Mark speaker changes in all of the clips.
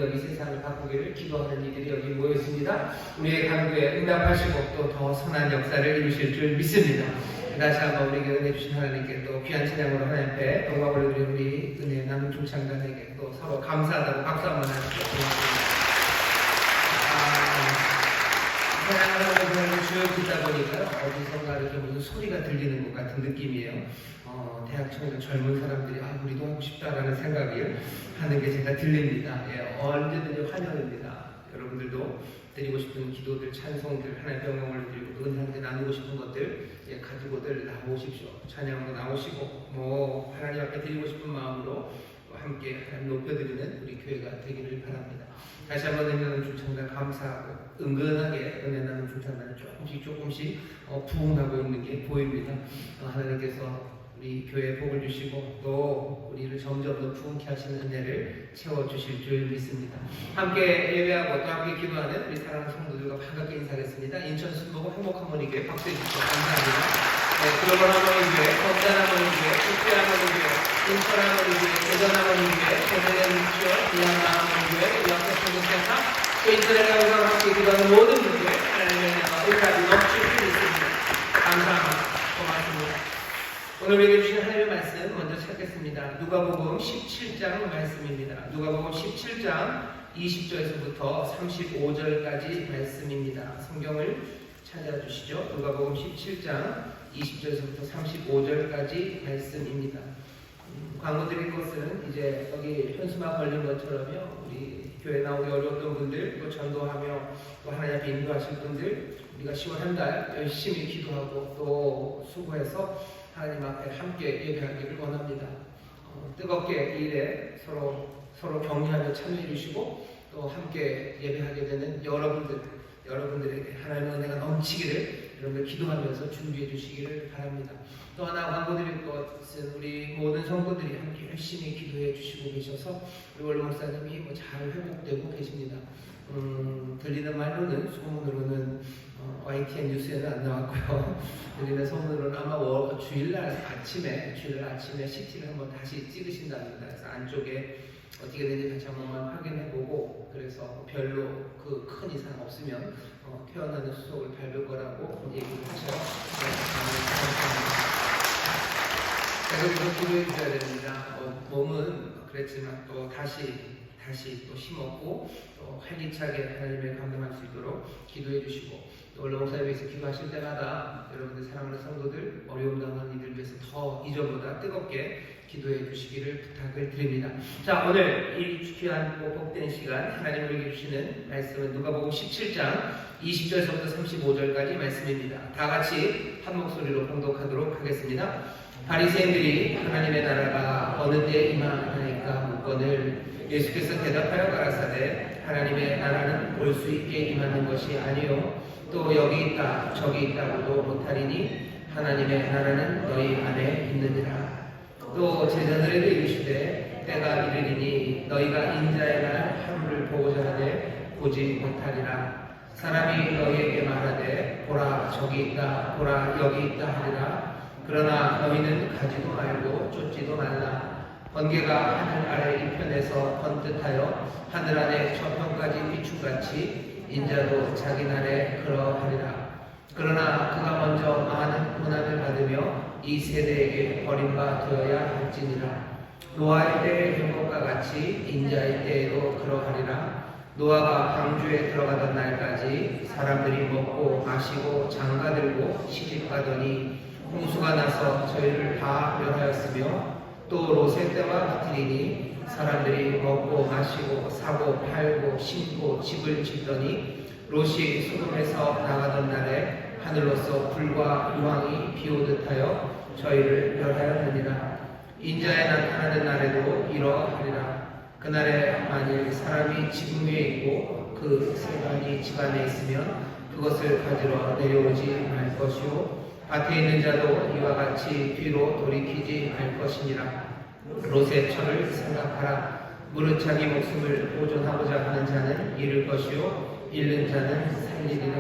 Speaker 1: 여기 세상을 바꾸기를 기도하는 이들이 여기 모였습니다. 우리의 간구에 응답하시고 또 더 선한 역사를 이루실 줄 믿습니다. 다시 한번 우리에게 은혜 주신 하나님께 또 귀한 찬양으로 하나님 앞에 영광을 올려드리는 우리 은혜 나눔 중창단에게 또 서로 감사하다고 박수 한번 하시겠습니다. 찬양을 쭉 듣다 보니까 어디선가 이렇게 무슨 소리가 들리는 것 같은 느낌이에요. 대학 청년 젊은 사람들이 우리도 하고 싶다라는 생각이 하는 게 제가 들립니다. 언제든지 환영입니다. 여러분들도 드리고 싶은 기도들, 찬송들, 하나님의 영광을 드리고 은혜한테 나누고 싶은 것들 가지고들 나오십시오. 찬양으로 나오시고 하나님 앞에 드리고 싶은 마음으로 함께 하나님 높여드리는 우리 교회가 되기를 바랍니다. 다시 한번 은혜 나눔 중창단 감사하고 은근하게 은혜 나눔 중창단이 조금씩 부흥하고 있는 게 보입니다. 하나님께서 우리 교회에 복을 주시고 또 우리를 점점 더 부흥케 하시는 은혜를 채워주실 줄 믿습니다. 함께 예배하고 또 함께 기도하는 우리 사랑하는 성도들과 반갑게 인사하겠습니다. 인천 순복음 행복하모니교회 박수해 주시고 감사합니다. 글로벌 하모니교회, 건단 하모니교회, 국제 하모니교회, 인천 하모니교회, 대전 하모니교회, 대전의 묵시오, 이양나 하모니교회, 이양나 성교센터, 또 인터넷 가운데 함께 기도하는 모든 분들 하나님의 은혜가 넘칠 줄 믿습니다. 감사합니다. 고맙습니다. 오늘 우리에게 주신 하나님의 말씀 먼저 찾겠습니다. 누가복음 17장 말씀입니다. 누가복음 17장 20절에서부터 35절까지 말씀입니다. 성경을 찾아주시죠. 누가복음 17장 20절에서부터 35절까지 말씀입니다. 광고 드릴 것은 이제 여기 현수막 걸린 것처럼요. 우리 교회 나오기 어려웠던 분들, 또 전도하며 또 하나님 앞에 인도하실 분들, 우리가 10월 한 달 열심히 기도하고 또 수고해서 하나님 앞에 함께 예배하기를 원합니다. 뜨겁게 이 일에 서로 격려하며 참여해 주시고 또 함께 예배하게 되는 여러분들에게 하나님의 은혜가 넘치기를 여러분들 기도하면서 준비해 주시기를 바랍니다. 또 하나 광고드릴 것은 우리 모든 성도들이 함께 열심히 기도해 주시고 계셔서 우리 원로 목사님이 잘 회복되고 계십니다. 들리는 말로는 소문으로는 YTN 뉴스에는 안 나왔고요. 들리는 소문으로는 아마 주일날 아침에 CT를 한번 다시 찍으신답니다. 그래서 안쪽에 어떻게 되는지 다시 한번 확인해보고 그래서 별로 큰 이상 없으면 태어나는 수속을 밟을 거라고 얘기를 하셔요. 그래서 기도해 주셔야 됩니다. 몸은 그랬지만 또 다시 또 힘없고 또 활기차게 하나님을 감당할 수 있도록 기도해 주시고 또 원로 목사님 위해서 기도하실 때마다 여러분들 사랑하는 성도들 어려움 당하는 이들 위해서 더 이전보다 뜨겁게 기도해 주시기를 부탁을 드립니다. 자, 오늘 이 귀한 복된 시간 하나님 우리에게 주시는 말씀은 누가복음 17장 20절에서부터 35절까지 말씀입니다. 다 같이 한 목소리로 봉독하도록 하겠습니다. 바리새인들이 하나님의 나라가 어느 때 임하나이까 묻거늘 예수께서 대답하여 가라사대 하나님의 나라는 올 수 있게 임하는 것이 아니요 또 여기 있다 저기 있다고도 못하리니 하나님의 나라는 너희 안에 있느니라. 또 제자들에게 이르시되 때가 이르리니 너희가 인자의 날 하루를 보고자 하되 보지 못하리라. 사람이 너희에게 말하되 보라 저기 있다 보라 여기 있다 하리라. 그러나 너희는 가지도 말고 쫓지도 말라. 번개가 하늘 아래 이편에서 번듯하여 하늘 안에 저편까지 비춤같이 인자도 자기 날에 그러하리라. 그러나 그가 먼저 많은 고난을 받으며 이 세대에게 버림바 되어야 할지니라. 노아의 때의 행복과 같이 인자의 때에도 그러하리라. 노아가 방주에 들어가던 날까지 사람들이 먹고 마시고 장가들고 시집가더니 홍수가 나서 저희를 다 멸하였으며 또 롯의 때와 같으리니 사람들이 먹고 마시고 사고 팔고 심고 집을 짓더니 롯이 소돔에서 나가던 날에 하늘로서 불과 유황이 비오듯 하여 저희를 멸하였느니라. 인자에 나타나는 날에도 이러하리라. 그날에 만일 사람이 지붕 위에 있고 그 세간이 집 안에 있으면 그것을 가지러 내려오지 말 것이요 밭에 있는 자도 이와 같이 뒤로 돌이키지 말 것이니라. 롯의 처를 생각하라. 무릇 자기 목숨을 보존하고자 하는 자는 잃을 것이요 잃는 자는 살리리라.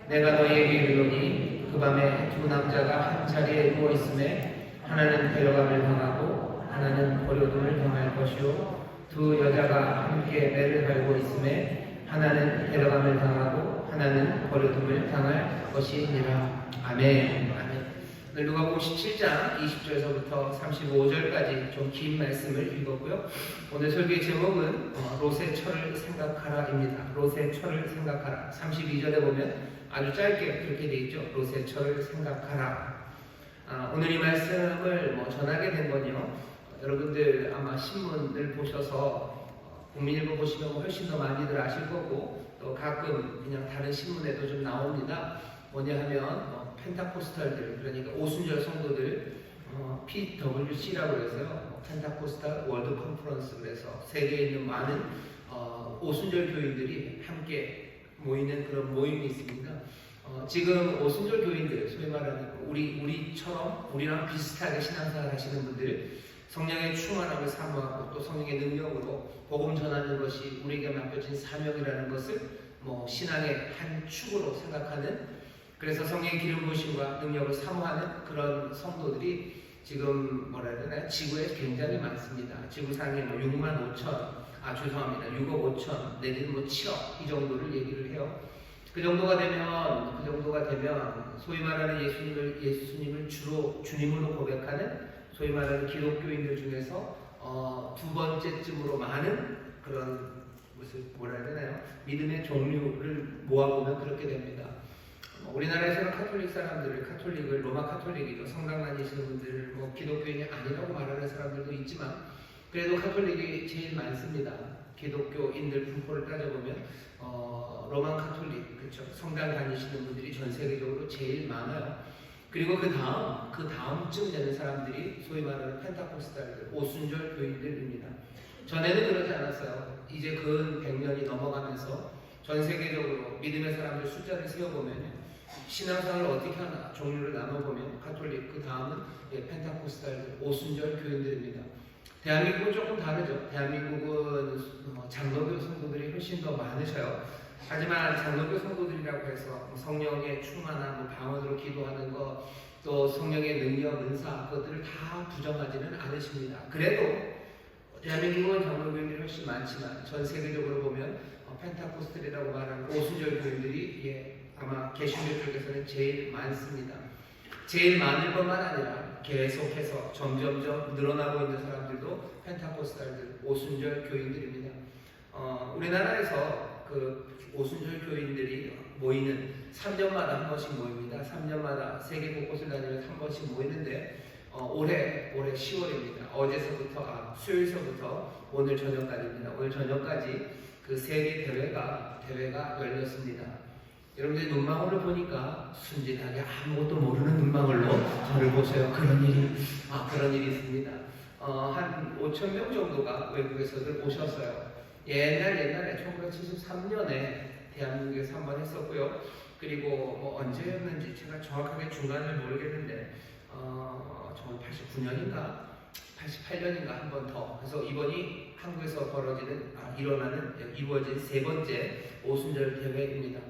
Speaker 1: 내가 너희에게 이르노니 그 밤에 두 남자가 한 자리에 누워 있음에 하나는 데려감을 당하고 하나는 버려둠을 당할 것이요 두 여자가 함께 매를 갈고 있음에 하나는 데려감을 당하고 하나는 버려둠을 당할 것이니라. 아멘. 아멘. 오늘 누가복음 17장 20절에서부터 35절까지 좀 긴 말씀을 읽었고요. 오늘 설교의 제목은 롯의 철을 생각하라입니다. 롯의 철을 생각하라. 32절에 보면 아주 짧게 그렇게 되어 있죠. 롯의 철을 생각하라. 오늘 이 말씀을 전하게 된 건요. 여러분들 아마 신문을 보셔서 국민일보 보시면 훨씬 더 많이들 아실 거고 또 가끔 그냥 다른 신문에도 좀 나옵니다. 뭐냐 하면 펜타코스탈들, 그러니까 오순절 성도들 PWC라고 해서요. 펜타코스탈 월드 컨퍼런스, 그래서 세계에 있는 많은 오순절 교인들이 함께 모이는 그런 모임이 있습니다. 지금 오순절 교인들, 소위 말하는 우리처럼 우리랑 비슷하게 신앙생활 하시는 분들, 성령의 충만함을 사모하고 또 성령의 능력으로 복음 전하는 것이 우리에게 맡겨진 사명이라는 것을 신앙의 한 축으로 생각하는, 그래서 성령의 기름 부으심과 능력을 사모하는 그런 성도들이 지금 뭐라 해야 되나요? 지구에 굉장히 많습니다. 지구상에 6만 5천, 죄송합니다. 6억 5천, 내지는 7억 이 정도를 얘기를 해요. 그 정도가 되면 소위 말하는 예수님을 주로 주님으로 고백하는 소위 말하는 기독교인들 중에서 두 번째쯤으로 많은 그런 뭐라 해야 되나요? 믿음의 종류를 모아보면 그렇게 됩니다. 우리나라에서는 카톨릭을 로마 카톨릭이죠. 성당 다니시는 분들을 기독교인이 아니라고 말하는 사람들도 있지만 그래도 카톨릭이 제일 많습니다. 기독교인들 분포를 따져보면 로만 카톨릭, 그렇죠? 성당 다니시는 분들이 전 세계적으로 제일 많아요. 그리고 그 다음쯤 되는 사람들이 소위 말하는 펜타코스탈들, 오순절 교인들입니다. 전에는 그러지 않았어요. 이제 근 100년이 넘어가면서 전 세계적으로 믿음의 사람들 숫자를 세어보면 신앙생활을 어떻게 하나 종류를 나눠보면 카톨릭, 그 다음은 펜타코스탈들, 오순절 교인들입니다. 대한민국은 조금 다르죠. 대한민국은 장로교 성도들이 훨씬 더 많으셔요. 하지만 장로교 성도들이라고 해서 성령의 충만함, 방언으로 기도하는 것, 또 성령의 능력, 은사, 그것들을 다 부정하지는 않으십니다. 그래도 대한민국은 장로교인들이 훨씬 많지만 전 세계적으로 보면 펜타코스텔이라고 말하는 오순절 교인들이 아마 개신교 쪽에서는 제일 많습니다. 제일 많을 것만 아니라 계속해서 점점점 늘어나고 있는 사람들도 펜타코스탈들, 오순절 교인들입니다. 우리나라에서 그 오순절 교인들이 모이는 3년마다 한 번씩 모입니다. 3년마다 세계 곳곳을 다니면서 한 번씩 모이는데 올해 10월입니다. 수요일서부터 오늘 저녁까지입니다. 오늘 저녁까지 그 세계 대회가 열렸습니다. 여러분들이 눈망울을 보니까 순진하게 아무것도 모르는 눈망울로 저를 보세요. 그런 일이 있습니다. 한 5천 명 정도가 외국에서들 오셨어요. 옛날에 1973년에 대한민국에서 한번 했었고요. 그리고 언제였는지 제가 정확하게 중간을 모르겠는데 정말 89년인가 88년인가 한 번 더. 그래서 이번이 한국에서 이루어진 세 번째 오순절 대회입니다.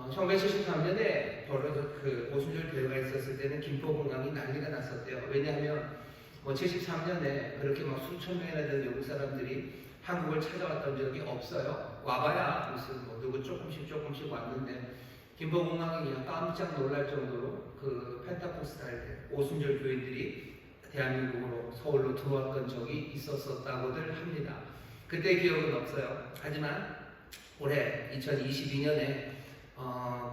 Speaker 1: 1973년에 그 오순절 대회가 있었을 때는 김포공항이 난리가 났었대요. 왜냐하면 73년에 그렇게 수천 명이나 되는 외국 사람들이 한국을 찾아왔던 적이 없어요. 와봐야 무슨 누구 조금씩 왔는데 김포공항이 그냥 깜짝 놀랄 정도로 그 펜타코스탈 오순절 교인들이 대한민국으로 서울로 들어왔던 적이 있었다고들 합니다. 그때 기억은 없어요. 하지만 올해 2022년에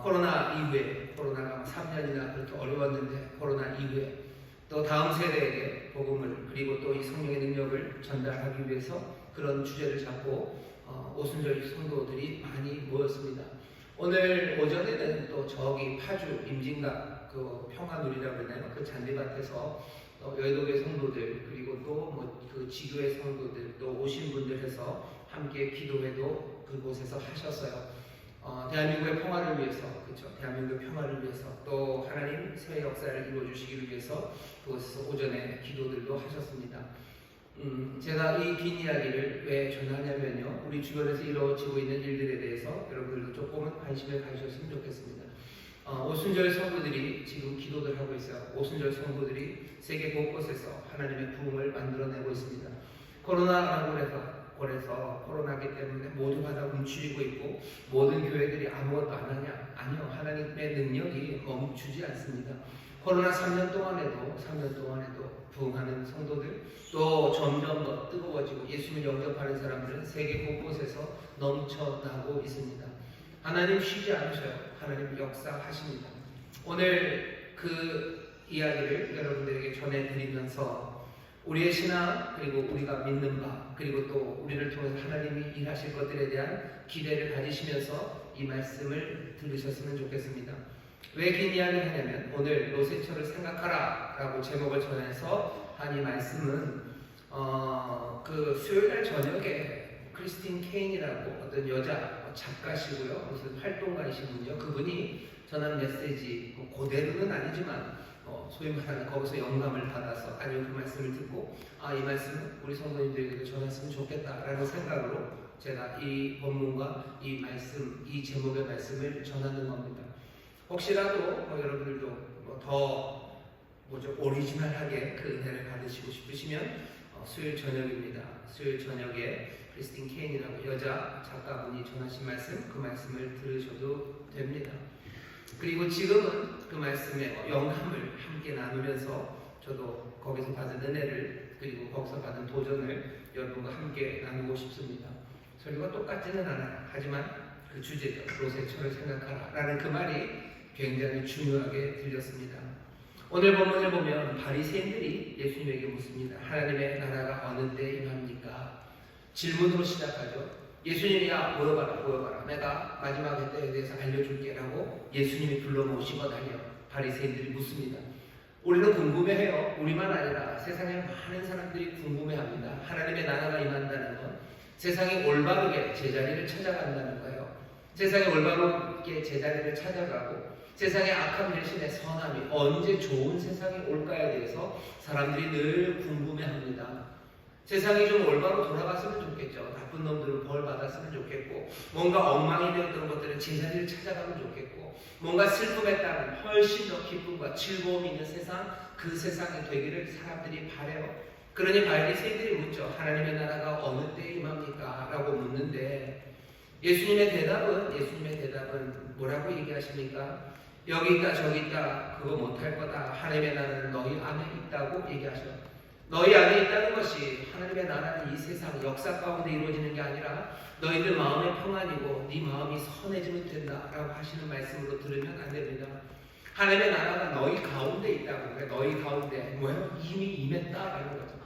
Speaker 1: 코로나 이후에, 코로나가 3년이나 그렇게 어려웠는데 코로나 이후에 또 다음 세대에게 복음을, 그리고 또 이 성령의 능력을 전달하기 위해서 그런 주제를 잡고 오순절 성도들이 많이 모였습니다. 오늘 오전에는 또 저기 파주 임진각 그 평화누리라고 그러나요? 그 잔디밭에서 여의도교회 성도들, 그리고 또 그 지교회 성도들, 또 오신 분들 해서 함께 기도회도 그곳에서 하셨어요. 대한민국의 평화를 위해서, 그렇죠? 대한민국의 평화를 위해서, 또 하나님 새 역사를 이루어주시기 위해서 그곳에서 오전에 기도들도 하셨습니다. 제가 이 긴 이야기를 왜 전하냐면요, 우리 주변에서 이루어지고 있는 일들에 대해서 여러분들도 조금은 관심을 가지셨으면 좋겠습니다. 오순절 성도들이 지금 기도를 하고 있어요. 오순절 성도들이 세계 곳곳에서 하나님의 부흥을 만들어내고 있습니다. 코로나라고 해서 그래서 코로나기 때문에 모두가 다 움츠리고 있고 모든 교회들이 아무것도 안 하냐? 아니요. 하나님의 능력이 멈추지 않습니다. 코로나 3년 동안에도 부흥하는 성도들, 또 점점 더 뜨거워지고 예수님을 영접하는 사람들은 세계 곳곳에서 넘쳐나고 있습니다. 하나님 쉬지 않으셔요. 하나님 역사하십니다. 오늘 그 이야기를 여러분들에게 전해드리면서 우리의 신앙, 그리고 우리가 믿는 바, 그리고 또 우리를 통해서 하나님이 일하실 것들에 대한 기대를 가지시면서 이 말씀을 들으셨으면 좋겠습니다. 왜 긴 이야기를 하냐면 오늘 노세처를 생각하라 라고 제목을 전해서 한 이 말씀은 그 수요일날 저녁에 크리스틴 케인이라고 어떤 여자 작가시고요, 무슨 활동가이시군요. 그분이 전한 메시지 그대로는 아니지만 소위 말하는 거기서 영감을 받아서 아니면 그 말씀을 듣고 이 말씀은 우리 성도님들에게도 전했으면 좋겠다라는 생각으로 제가 이 본문과 이 말씀, 이 제목의 말씀을 전하는 겁니다. 혹시라도 여러분들도 더 오리지널하게 그 은혜를 받으시고 싶으시면 수요일 저녁입니다. 수요일 저녁에 크리스틴 케인이라고 여자 작가분이 전하신 말씀, 그 말씀을 들으셔도 됩니다. 그리고 지금은 그 말씀의 영감을 함께 나누면서 저도 거기서 받은 은혜를, 그리고 거기서 받은 도전을 여러분과 함께 나누고 싶습니다. 설교가 똑같지는 않아요. 하지만 그 주제죠. 노세처를 생각하라 라는 그 말이 굉장히 중요하게 들렸습니다. 오늘 본문을 보면 바리새인들이 예수님에게 묻습니다. 하나님의 나라가 어느 때 임합니까? 질문으로 시작하죠. 예수님이 모여봐라. 내가 마지막 때에 대해서 알려줄게 라고 예수님이 불러 모시거든요. 바리새인들이 묻습니다. 우리는 궁금해해요. 우리만 아니라 세상에 많은 사람들이 궁금해합니다. 하나님의 나라가 임한다는 건 세상이 올바르게 제자리를 찾아간다는 거예요. 세상이 올바르게 제자리를 찾아가고 세상의 악함 대신에 선함이 언제 좋은 세상이 올까에 대해서 사람들이 늘 궁금해합니다. 세상이 좀 올바로 돌아갔으면 좋겠죠. 나쁜 놈들은 벌 받았으면 좋겠고, 뭔가 엉망이 되었던 것들은 제자리를 찾아가면 좋겠고, 뭔가 슬픔에 따른 훨씬 더 기쁨과 즐거움이 있는 세상, 그 세상이 되기를 사람들이 바래요. 그러니 바리새인들이 묻죠. 하나님의 나라가 어느 때에 임합니까? 라고 묻는데 예수님의 대답은 뭐라고 얘기하십니까? 여기 있다 저기 있다 그거 못할 거다. 하나님의 나라는 너희 안에 있다고 얘기하셔요. 너희 안에 있다는 것이 하나님의 나라는 이 세상 역사 가운데 이루어지는 게 아니라 너희들 마음의 평안이고 네 마음이 선해지면 된다라고 하시는 말씀으로 들으면 안 됩니다. 하나님의 나라가 너희 가운데 있다고. 그러니까 너희 가운데 이미 임했다라는 거죠.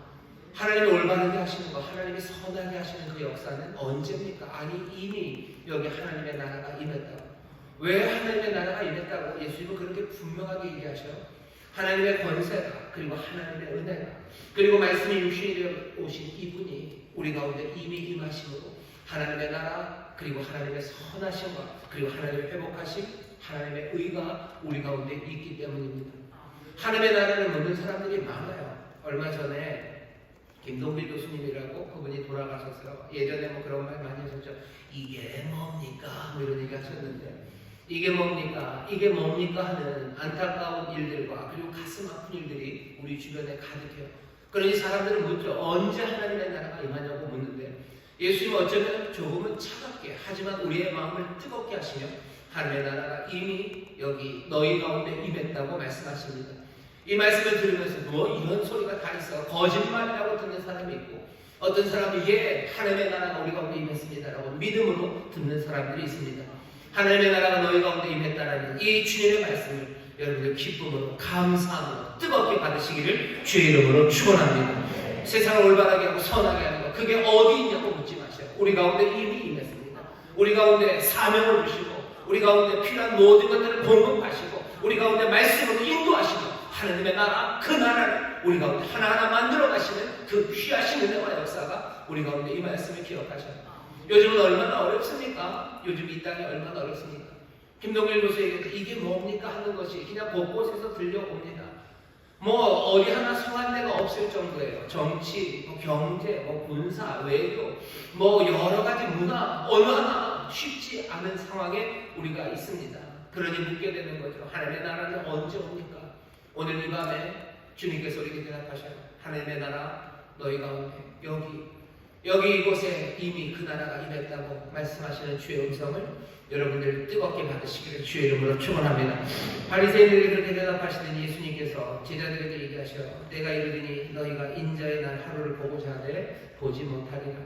Speaker 1: 하나님이 올바르게 하시는 거, 하나님이 선하게 하시는 그 역사는 언제입니까? 아니 이미 여기 하나님의 나라가 임했다고. 왜 하나님의 나라가 임했다고 예수님은 그렇게 분명하게 얘기하셔요. 하나님의 권세가, 그리고 하나님의 은혜가, 그리고 말씀이 육신이 오신 이분이 우리 가운데 이미 임하심으로 하나님의 나라, 그리고 하나님의 선하심과 그리고 하나님의 회복하심, 하나님의 의가 우리 가운데 있기 때문입니다. 하나님의 나라를 묻는 사람들이 많아요. 얼마 전에 김동필 교수님이라고 그분이 돌아가셨어요. 예전에 그런 말 많이 하셨죠. 이게 뭡니까? 이런 얘기 하셨는데 이게 뭡니까 하는 안타까운 일들과 그리고 가슴 아픈 일들이 우리 주변에 가득해요. 그러니 사람들은 묻죠. 언제 하나님의 나라가 임하냐고 묻는데 예수님은 어쩌면 조금은 차갑게 하지만 우리의 마음을 뜨겁게 하시며 하나님의 나라가 이미 여기 너희 가운데 임했다고 말씀하십니다. 이 말씀을 들으면서 이런 소리가 다 있어. 거짓말이라고 듣는 사람이 있고 어떤 사람이 하나님의 나라가 우리 가운데 임했습니다라고 믿음으로 듣는 사람들이 있습니다. 하나님의 나라가 너희 가운데 임했다라는 이 주님의 말씀을 여러분들 기쁨으로 감사함으로 뜨겁게 받으시기를 주의 이름으로 축원합니다. 세상을 올바르게 하고 선하게 하는 것 그게 어디 있냐고 묻지 마세요. 우리 가운데 이미 임했습니다. 우리 가운데 사명을 주시고 우리 가운데 필요한 모든 것들을 공급하시고 우리 가운데 말씀으로 인도하시고 하나님의 나라 그 나라를 우리 가운데 하나하나 만들어 가시는 그 귀하신 은혜와 역사가 우리 가운데 이 말씀을 기억하셔요. 요즘은 얼마나 어렵습니까? 요즘 이 땅이 얼마나 어렵습니까? 김동일 교수에게 이게 뭡니까 하는 것이 그냥 곳곳에서 들려옵니다. 어디 하나 성한 데가 없을 정도예요. 정치, 경제, 군사, 외교, 여러 가지 문화 어느 하나 쉽지 않은 상황에 우리가 있습니다. 그러니 묻게 되는 거죠. 하나님의 나라는 언제 옵니까? 오늘 이 밤에 주님께서 우리에게 대답하셔요. 하나님의 나라 너희 가운데 여기 여기 이곳에 이미 그 나라가 임했다고 말씀하시는 주의 음성을 여러분들 뜨겁게 받으시기를 주의 이름으로 축원합니다. 바리새인들이 그렇게 대답하시더니 예수님께서 제자들에게 얘기하셔 내가 이르더니 너희가 인자의 날 하루를 보고자 하되 보지 못하리라.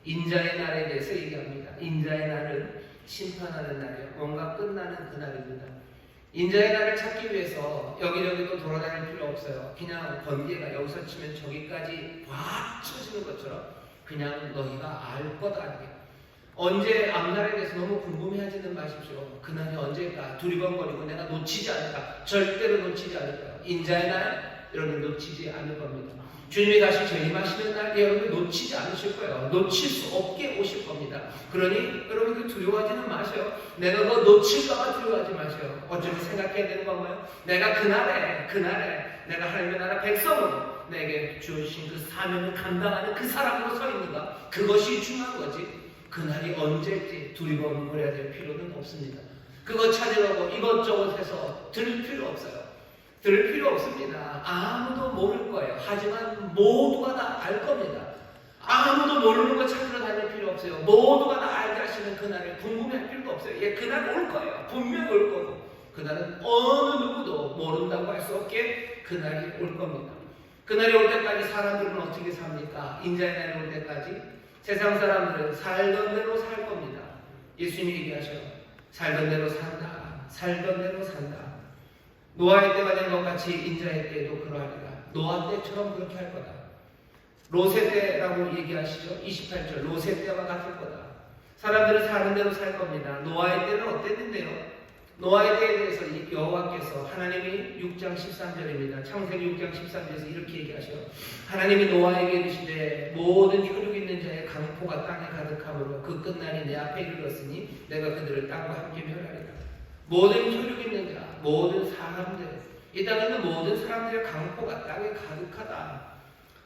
Speaker 1: 인자의 날에 대해서 얘기합니다. 인자의 날은 심판하는 날이에요. 뭔가 끝나는 그 날입니다. 인자의 날을 찾기 위해서 여기저기도 돌아다닐 필요 없어요. 그냥 번개가 여기서 치면 저기까지 확 쳐지는 것처럼 그냥 너희가 알 거다. 언제 앞날에 대해서 너무 궁금해하지는 마십시오. 그날이 언제일까? 두리번거리고 내가 놓치지 않을까? 절대로 놓치지 않을 거예요. 인자의 날 여러분 놓치지 않을 겁니다. 주님이 다시 재림하시는 날 여러분 놓치지 않으실 거예요. 놓칠 수 없게 오실 겁니다. 그러니 여러분들 두려워하지는 마세요. 내가 그거 놓칠까봐 두려워하지 마세요. 어쩌면 생각해야 되는 건가요? 내가 그날에 내가 하나님의 나라 백성으로 내게 주어진 그 사명을 감당하는 그 사람으로 서 있는가? 그것이 중요한 거지. 그날이 언제일지 두리번거려야 될 필요는 없습니다. 그거 찾으려고 이것저것 해서 들 필요 없어요. 들 필요 없습니다. 아무도 모를 거예요. 하지만 모두가 다 알 겁니다. 아무도 모르는 거 찾으러 다닐 필요 없어요. 모두가 다 알게 하시는 그날에 궁금해할 필요도 없어요. 예, 그날 올 거예요. 분명히 올 거고 그날은 어느 누구도 모른다고 할 수 없게 그날이 올 겁니다. 그날이 올 때까지 사람들은 어떻게 삽니까? 인자의 날이 올 때까지 세상 사람들은 살던 대로 살 겁니다. 예수님이 얘기하셔요. 살던 대로 산다. 살던 대로 산다. 노아의 때가 된 것 같이 인자의 때에도 그러하리라. 노아 때처럼 그렇게 할 거다. 롯의 때라고 얘기하시죠. 28절 롯의 때와 같을 거다. 사람들은 사는 대로 살 겁니다. 노아의 때는 어땠는데요? 노아의 때에 대해서 여호와께서 하나님이 6장 13절입니다. 창세기 6장 13절에서 이렇게 얘기하셔요. 하나님이 노아에게 이르시되 모든 혈육 있는 자의 강포가 땅에 가득함으로 그 끝날이 내 앞에 이르렀으니 내가 그들을 땅과 함께 멸하리라. 모든 혈육 있는 자, 모든 사람들, 이 땅에 있는 모든 사람들의 강포가 땅에 가득하다.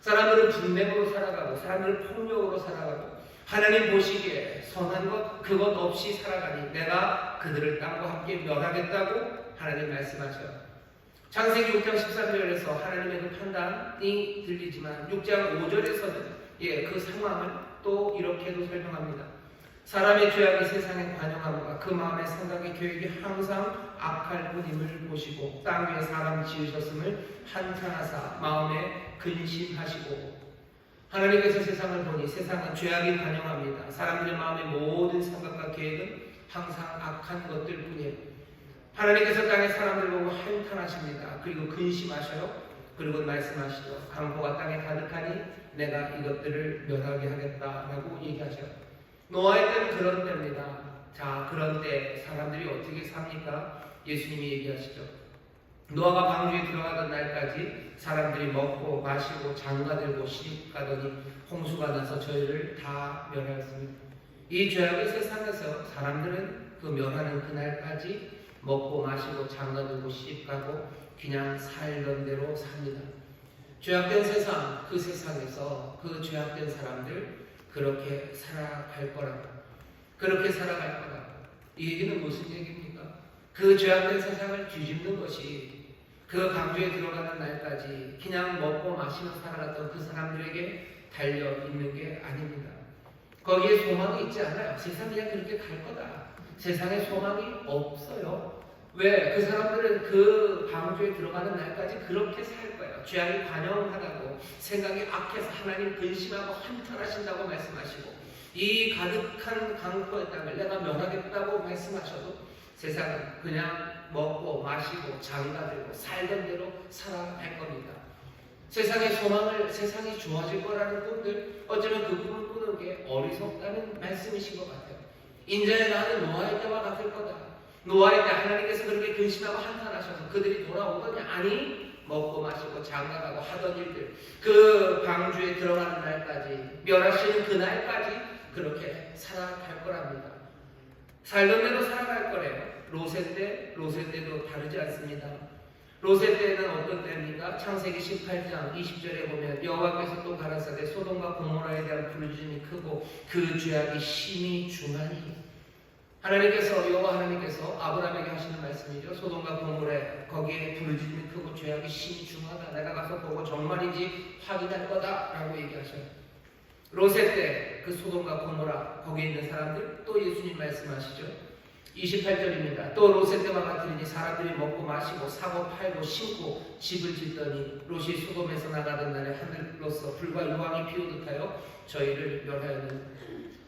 Speaker 1: 사람들은 분쟁으로 살아가고 사람들은 폭력으로 살아가고 하나님 보시기에 선한 것 그것 없이 살아가니 내가 그들을 땅과 함께 멸하겠다고 하나님 말씀하셔요. 창세기 6장 13절에서 하나님의 그 판단이 들리지만 6장 5절에서는 그 상황을 또 이렇게도 설명합니다. 사람의 죄악이 세상에 관영함과 그 마음의 생각의 계획이 항상 악할 뿐임을 보시고 땅 위에 사람 지으셨음을 한탄하사 마음에 근심하시고 하나님께서 세상을 보니 세상은 죄악이 관영합니다. 사람들의 마음의 모든 생각과 계획은 항상 악한 것들 뿐이에요. 하나님께서 땅의 사람들 보고 한탄하십니다. 그리고 근심하셔요. 그리고 말씀하시죠. 강포가 땅에 가득하니 내가 이것들을 멸하게 하겠다라고 얘기하셔요. 노아의 때는 그런 때입니다. 자, 그런 때 사람들이 어떻게 삽니까? 예수님이 얘기하시죠. 노아가 방주에 들어가던 날까지 사람들이 먹고 마시고 장가들고 시집가더니 홍수가 나서 저희를 다 멸하였습니다. 이 죄악의 세상에서 사람들은 그 멸하는 그날까지 먹고 마시고 장가들고 시집가고 그냥 살던 대로 삽니다. 죄악된 세상, 그 세상에서 그 죄악된 사람들 그렇게 살아갈 거라고. 그렇게 살아갈 거라고. 이 얘기는 무슨 얘기입니까? 그 죄악된 세상을 뒤집는 것이 그 강주에 들어가는 날까지 그냥 먹고 마시며 살아갔던 그 사람들에게 달려있는 게 아닙니다. 거기에 소망이 있지 않아요. 세상이 그냥 그렇게 갈 거다. 세상에 소망이 없어요. 왜? 그 사람들은 그 방주에 들어가는 날까지 그렇게 살 거예요. 죄악이 관영하다고 생각이 악해서 하나님 근심하고 한탄하신다고 말씀하시고 이 가득한 강포의 땅을 내가 멸하겠다고 말씀하셔도 세상은 그냥 먹고 마시고 장가들고 살던 대로 살아갈 겁니다. 세상의 소망을 세상이 좋아질 거라는 분들 어쩌면 그 꿈을 꾸는 게 어리석다는 말씀이신 것 같아요. 인자의 날은 노아의 때와 같을 거다. 노아의 때 하나님께서 그렇게 근심하고 한탄하셔서 그들이 돌아오더니 아니 먹고 마시고 장가가고 하던 일들 그 방주에 들어가는 날까지 멸하시는 그날까지 그렇게 살아갈 거랍니다. 살던 대로 살아갈 거래요. 롯의 때도 다르지 않습니다. 롯의 때는 어떤 때입니까? 창세기 18장 20절에 보면 여호와께서 또 가라사대 소돔과 고모라에 대한 부르짖음이 크고 그 죄악이 심히 중하니 하나님께서 여호와 하나님께서 아브라함에게 하시는 말씀이죠. 소돔과 고모라 거기에 부르짖음이 크고 죄악이 심히 중하다. 내가 가서 보고 정말인지 확인할 거다라고 얘기하셔요. 롯의 때 그 소돔과 고모라 거기에 있는 사람들, 또 예수님 말씀하시죠. 28절입니다. 또 롯의 때와 같으니 사람들이 먹고 마시고 사고 팔고 심고 집을 짓더니 롯이 소돔에서 나가던 날에 하늘로서 불과 유황이 피우듯하여 저희를 멸하였느니라.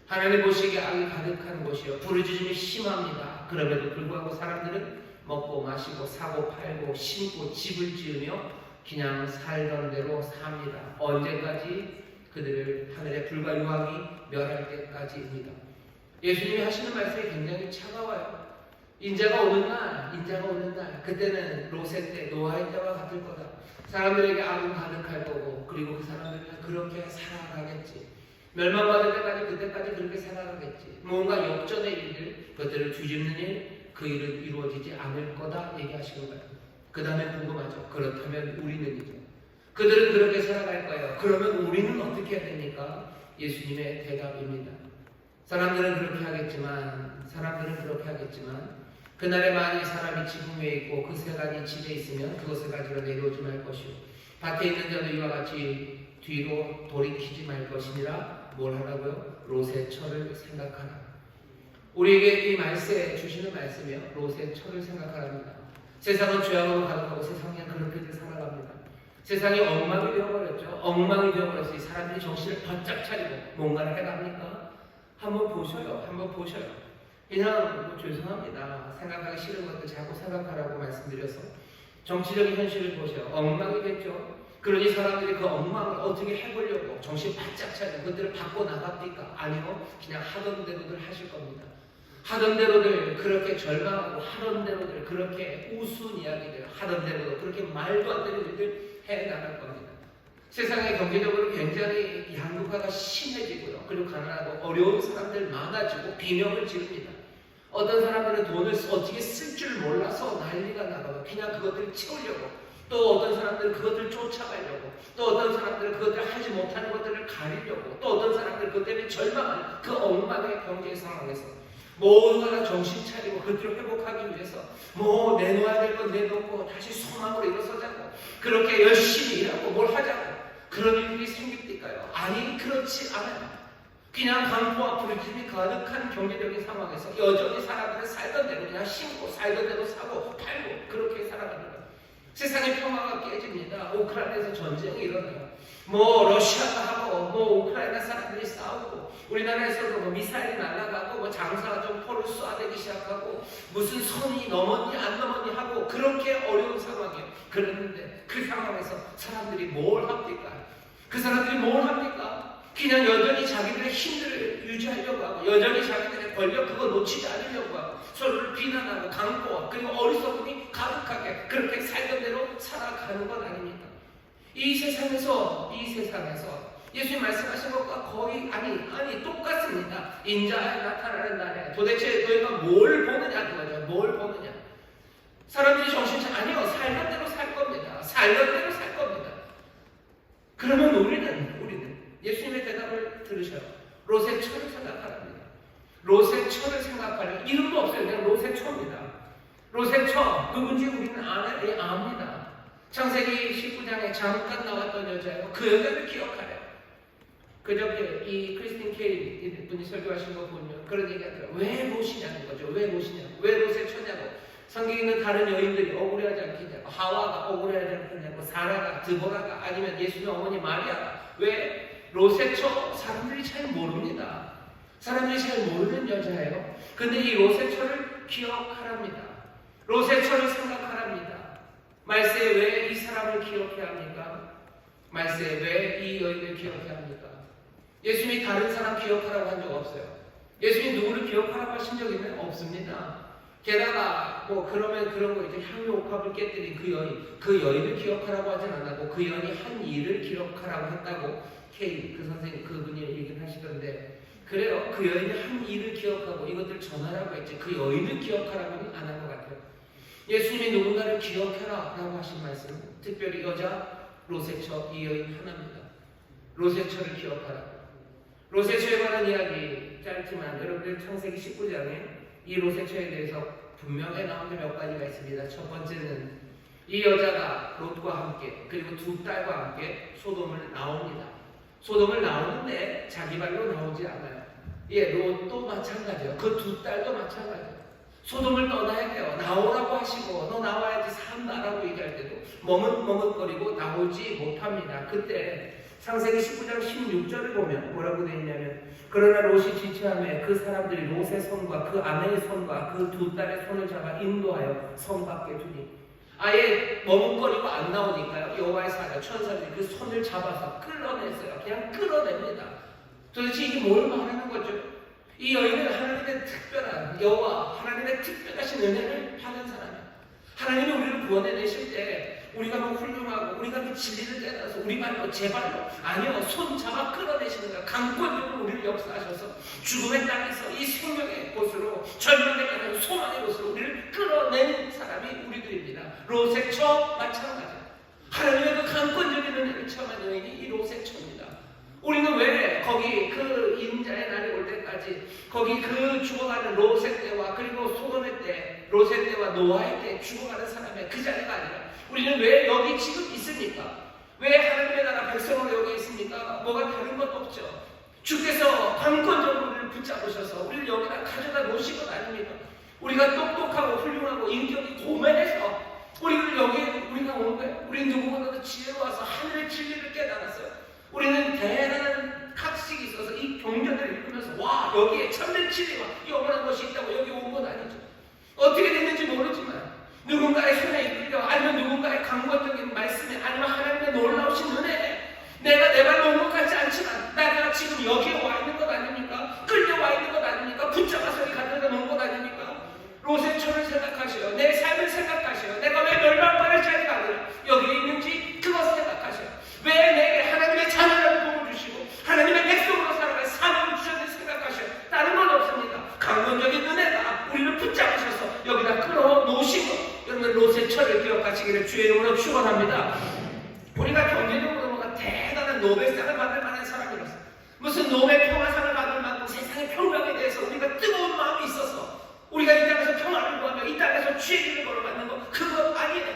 Speaker 1: 하나님 보시기에 악이 가득한 곳이요 부르짖음이 심합니다. 그럼에도 불구하고 사람들은 먹고 마시고 사고 팔고 심고 집을 지으며 그냥 살던 대로 삽니다. 언제까지? 그들을 하늘의 불과 유황이 멸할 때까지입니다. 예수님이 하시는 말씀이 굉장히 차가워요. 인자가 오는 날, 그때는 롯의 때, 노아의 때와 같을 거다. 사람들에게 악은 가득할 거고, 그리고 그 사람들은 그렇게 살아가겠지. 멸망받을 때까지, 그때까지 그렇게 살아가겠지. 뭔가 역전의 일들, 그것들을 뒤집는 일, 그 일은 이루어지지 않을 거다 얘기하시는 거예요. 그 다음에 궁금하죠. 그렇다면 우리는요? 그들은 그렇게 살아갈 거예요. 그러면 우리는 어떻게 해야 됩니까? 예수님의 대답입니다. 사람들은 그렇게 하겠지만 그날에 만일 사람이 지붕 위에 있고 그 세간이 집에 있으면 그것을 가지고 내려오지 말 것이요 밭에 있는 자도 이와 같이 뒤로 돌이키지 말 것이니라. 뭘 하라고요? 롯의 처를 생각하라. 우리에게 이 말씀에 주시는 말씀이요, 롯의 처를 생각하랍니다. 세상은 죄악으로 가득하고 세상이 그렇게 살아갑니다. 세상이 엉망이 되어버렸죠. 엉망이 되어버렸어요. 사람들이 정신을 바짝 차리고 뭔가를 해갑니까? 한번 보셔요. 그냥 죄송합니다. 생각하기 싫은 것들 자꾸 생각하라고 말씀드려서 정치적인 현실을 보셔요. 엉망이 됐죠. 그러니 사람들이 그 엉망을 어떻게 해보려고 정신 바짝 차리고 그것들을 바꿔 나갑니까? 아니요. 그냥 하던 대로들 하실 겁니다. 하던 대로들 그렇게 절망하고 하던 대로들 그렇게 우스운 이야기들 하던 대로 그렇게 말도 안 되는 일들 해나갈 겁니다. 세상에 경제적으로 굉장히 양극화가 심해지고요. 그리고 가난하고 어려운 사람들 많아지고 비명을 지릅니다. 어떤 사람들은 돈을 어떻게 쓸 줄 몰라서 난리가 나고 그냥 그것들을 채우려고, 또 어떤 사람들은 그것들을 쫓아가려고, 또 어떤 사람들은 그것들을 하지 못하는 것들을 가리려고, 또 어떤 사람들은 그것 때문에 절망하는 그 엉망의 경제 상황에서 모두가 정신 차리고 그들을 회복하기 위해서 내놓아야 될 건 내놓고 다시 소망으로 일어서자고, 그렇게 열심히 일하고 뭘 하자고 그런 일들이 생깁니까요? 아니, 그렇지 않아요. 그냥 강포와 부르짐이 가득한 경제적인 상황에서 여전히 사람들은 살던 대로 그냥 심고 살던 대로 사고 팔고 그렇게 살아갑니다. 세상의 평화가 깨집니다. 우크라이나에서 전쟁이 일어나요. 러시아가 하고 우크라이나 사람들이 싸우고, 우리나라에서도 미사일이 날아가고 장사가 좀 포를 쏘아대기 시작하고 무슨 선이 넘었니 안 넘었니 하고 그렇게 어려운 상황이에요. 그랬는데 그 상황에서 사람들이 뭘 합니까? 그 사람들이 뭘 합니까? 그냥 여전히 자기들의 힘들을 유지하려고 하고, 여전히 자기들의 권력 그거 놓치지 않으려고 하고, 서로를 비난하고 강포하고, 그리고 어리석음이 가득하게 그렇게 살던 대로 살아가는 건 아닙니까? 이 세상에서 예수님 말씀하신 것과 거의 아니 똑같습니다. 인자에 나타나는 날에 도대체 너희가 뭘 보느냐 그거죠. 뭘 보느냐. 사람들이 정신차 아니요, 살던 대로 살 겁니다. 살던 대로 살 겁니다. 그러면 우리는 예수님의 대답을 들으셔요. 롯의 처를 생각하랍니다. 롯의 처를 생각하는 이름도 없어요. 그냥 롯의 처입니다. 롯의 처 누군지 우리는 압니다. 창세기 19장에 잠깐 나왔던 여자예요. 그 여자를 기억하래요. 그저께 이 크리스틴 케인 분이 설교하신 거 보면 그런 얘기 하더라고요. 왜 롯이냐는 거죠. 왜 롯의 처냐고. 성경에 있는 다른 여인들이 억울해하지 않겠냐고, 하와가 억울해하지 않겠냐고, 사라가, 드보라가, 아니면 예수님 어머니 마리아가. 왜? 롯의 처 사람들이 잘 모릅니다. 사람들이 잘 모르는 여자예요. 근데 이 롯의 처를 기억하랍니다. 롯의 처를 생각하랍니다. 말세에 왜 이 사람을 기억해야 합니까? 말세에 왜 이 여인을 기억해야 합니까? 예수님이 다른 사람 기억하라고 한 적 없어요. 예수님이 누구를 기억하라고 하신 적이 없습니다. 게다가 그러면 그런 거 이제 향유 옥합을 깨뜨린 그 여인을 기억하라고 하진 않았고, 그 여인이 한 일을 기억하라고 했다고 그 선생님 그분이 얘기를 하시던데, 그래요. 그 여인이 한 일을 기억하고 이것들 전하라고 했지 그 여인을 기억하라고는 안 한 것 같아요. 예수님이 누군가를 기억해라 라고 하신 말씀, 특별히 여자 롯의 처, 이 여인 하나입니다. 롯의 처를 기억하라. 롯의 처에 관한 이야기 짧지만 여러분들 창세기 19장에 이 롯의 처에 대해서 분명히 나오는 몇 가지가 있습니다. 첫 번째는 이 여자가 롯과 함께 그리고 두 딸과 함께 소돔을 나옵니다. 소돔을 나오는데 자기 발로 나오지 않아요. 예, 롯도 마찬가지예요. 그 두 딸도 마찬가지예요. 소돔을 떠나야 돼요. 나오라고 하시고 너 나와야지 산다라고 얘기할 때도 머뭇머뭇거리고 나오지 못합니다. 그때 창세기 19장 16절을 보면 뭐라고 되어 있냐면 그러나 롯이 지체하며 그 사람들이 롯의 손과 그 아내의 손과 그 두 딸의 손을 잡아 인도하여 성 밖에 두니 아예 머뭇거리고 안 나오니까요. 여호와의 사자 천사들이 그 손을 잡아서 끌어냈어요. 그냥 끌어냅니다. 도대체 이게 뭘 말하는 거죠? 이 여인은 하나님의 특별한 여호와 하나님의 특별하신 은혜를 받은 사람이에요. 하나님이 우리를 구원해내실 때 우리가 뭐 훌륭하고 우리가 그 진리를 깨달아서 우리 발로 제 발로 아니요 손 잡아 끌어내시는 거예요. 강권적으로 우리를 역사하셔서 죽음의 땅에서 이 생명의 곳으로 절망의 땅에서 소망의 곳으로 우리를 끌어낸 사람이 우리들입니다. 롯의 처 마찬가지예요. 하나님의 그 강권적인 은혜를 체험한 여인이 이 롯의 처입니다. 우리는 왜 거기 그 인자의 날이 올 때까지 거기 그 죽어가는 롯의 때와 그리고 소돔의 때 롯의 때와 노아의 때 죽어가는 사람의 그 자리가 아니라 우리는 왜 여기 지금 있습니까? 왜 하나님의 나라 백성으로 여기 있습니까? 뭐가 다른 것 없죠. 주께서 강권적으로 우리를 붙잡으셔서 우리를 여기다 가져다 놓으신 것 아닙니까? 우리가 똑똑하고 훌륭하고 인격이 고매해서 우리를 여기에 우리가 온 거예요. 우리는 누구보다도 지혜로워서 하늘의 진리를 깨달았어요. 우리는 대단한 학식이 있어서 이 경전을 읽으면서 와 여기에 참된 진리와 영원한 것이 있다고 여기 온 건 아니죠. 어떻게 됐는지 모르지만 누군가의 손에 이끌려 아니면 누군가의 강권적인 말씀에 아니면 하나님의 놀라우신 은혜에 내가 내 발로 온 것 같지 않지만 내가 지금 여기에 와 있는 것 아닙니까? 끌려와 있는 것 아닙니까? 붙잡아서 여기 가져다 놓은 것 아닙니까? 롯의 처를 생각하셔요. 내 삶을 생각하셔요. 내가 왜 멸망받을 자리가 아니라 여기에 있는지 그것을 생각하셔요. 왜 내게 하나님의 자녀라고 복을 주시고 하나님의 백성으로 살아갈 사명을 주셨는지 생각하셔요. 다른 건 없습니다. 강권적인 은혜가 우리를 붙잡으셔서 여기다 끌어놓으신 것. 여러분 롯의 처를 기억하시기를 주의 이름으로 축원합니다. 우리가 경제적으로 뭔가 대단한 노벨상을 받을 만한 사람이라서 무슨 노벨 평화상을 받을 만큼 세상의 평강에 대해서 우리가 뜨거운 마음이 있어서 우리가 이 땅에서 평화를 구하며 이 땅에서 주의 길을 걸어가는 것 그것 아니에요.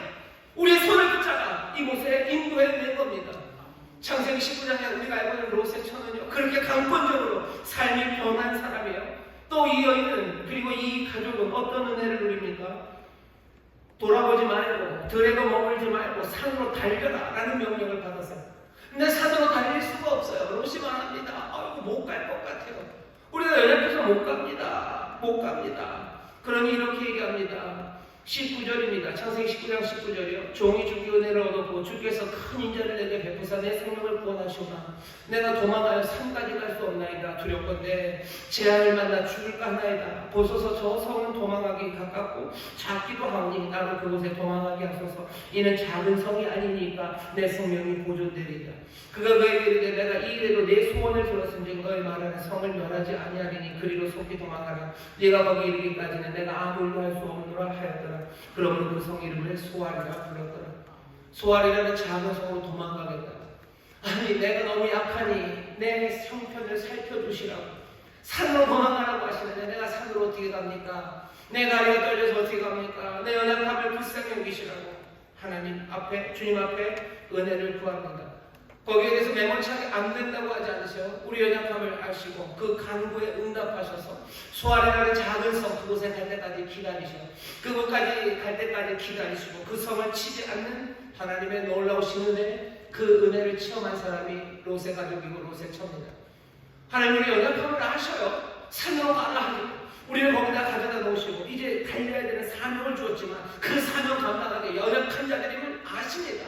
Speaker 1: 우리의 손을 붙잡아 이곳에 인도해낸 겁니다. 창세기 19장에 우리가 알고 있는 롯의 처는요 그렇게 강권적으로 삶이 변한 사람이에요. 또 이 여인은 그리고 이 가족은 어떤 은혜를 누립니까? 돌아보지 말고 들에도 머물지 말고 산으로 달려라 라는 명령을 받았어요. 근데 산으로 달릴 수가 없어요. 롯이 말합니다. 아이고 못 갈 것 같아요. 우리가 연약해서 못 갑니다. 못 갑니다. 그러니 이렇게 얘기합니다. 19절입니다. 창세기 19장 19절이요. 종이 주기 은혜를 얻었고 주께서 큰 인자를 내게 베푸사 내 생명을 구원하시오나 내가 도망하여 산까지 갈 수 없나이다. 두렵건대 재앙을 만나 죽을까 하나이다. 보소서 저 성은 도망하기 가깝고 작기도 하오니 나를 그곳에 도망하게 하소서. 이는 작은 성이 아니니까 내 생명이 보존되리이다. 그가 그에게 이르되 내가 이 일에도 내 소원을 들었은즉 너의 말하는 성을 멸하지 아니하리니 그리로 속히 도망가라. 네가 거기 이르기까지는 내가 아무 일도 할 수 없노라 하였더라. 그러므로 그 성 이름을 소알이라 불렀더라. 소알이라는 작은 성으로 도망가겠다. 아니 내가 너무 약하니 내 형편을 살펴주시라고 산으로 도망가라고 하시는데 내가 산으로 어떻게 갑니까? 내 다리가 떨려서 어떻게 갑니까? 내 연약함을 불쌍히 여기시라고 하나님 앞에 주님 앞에 은혜를 구합니다. 거기에 대해서 매몰차게 안 된다고 하지 않으세요? 우리 연약함을 아시고 그 간구에 응답하셔서 소알이라는 작은 성 그곳에 갈 때까지 기다리시고 그곳까지 갈 때까지 기다리시고 그 성을 치지 않는 하나님의 놀라우신 은혜 그 은혜를 체험한 사람이 롯의 가족이고 롯의 처입니다. 하나님의 연약함을 아셔요. 산으로 가라 하니 우리를 거기다 가져다 놓으시고 이제 달려야 되는 사명을 주었지만 그 사명 감당하기 연약한 자들임을 아십니다.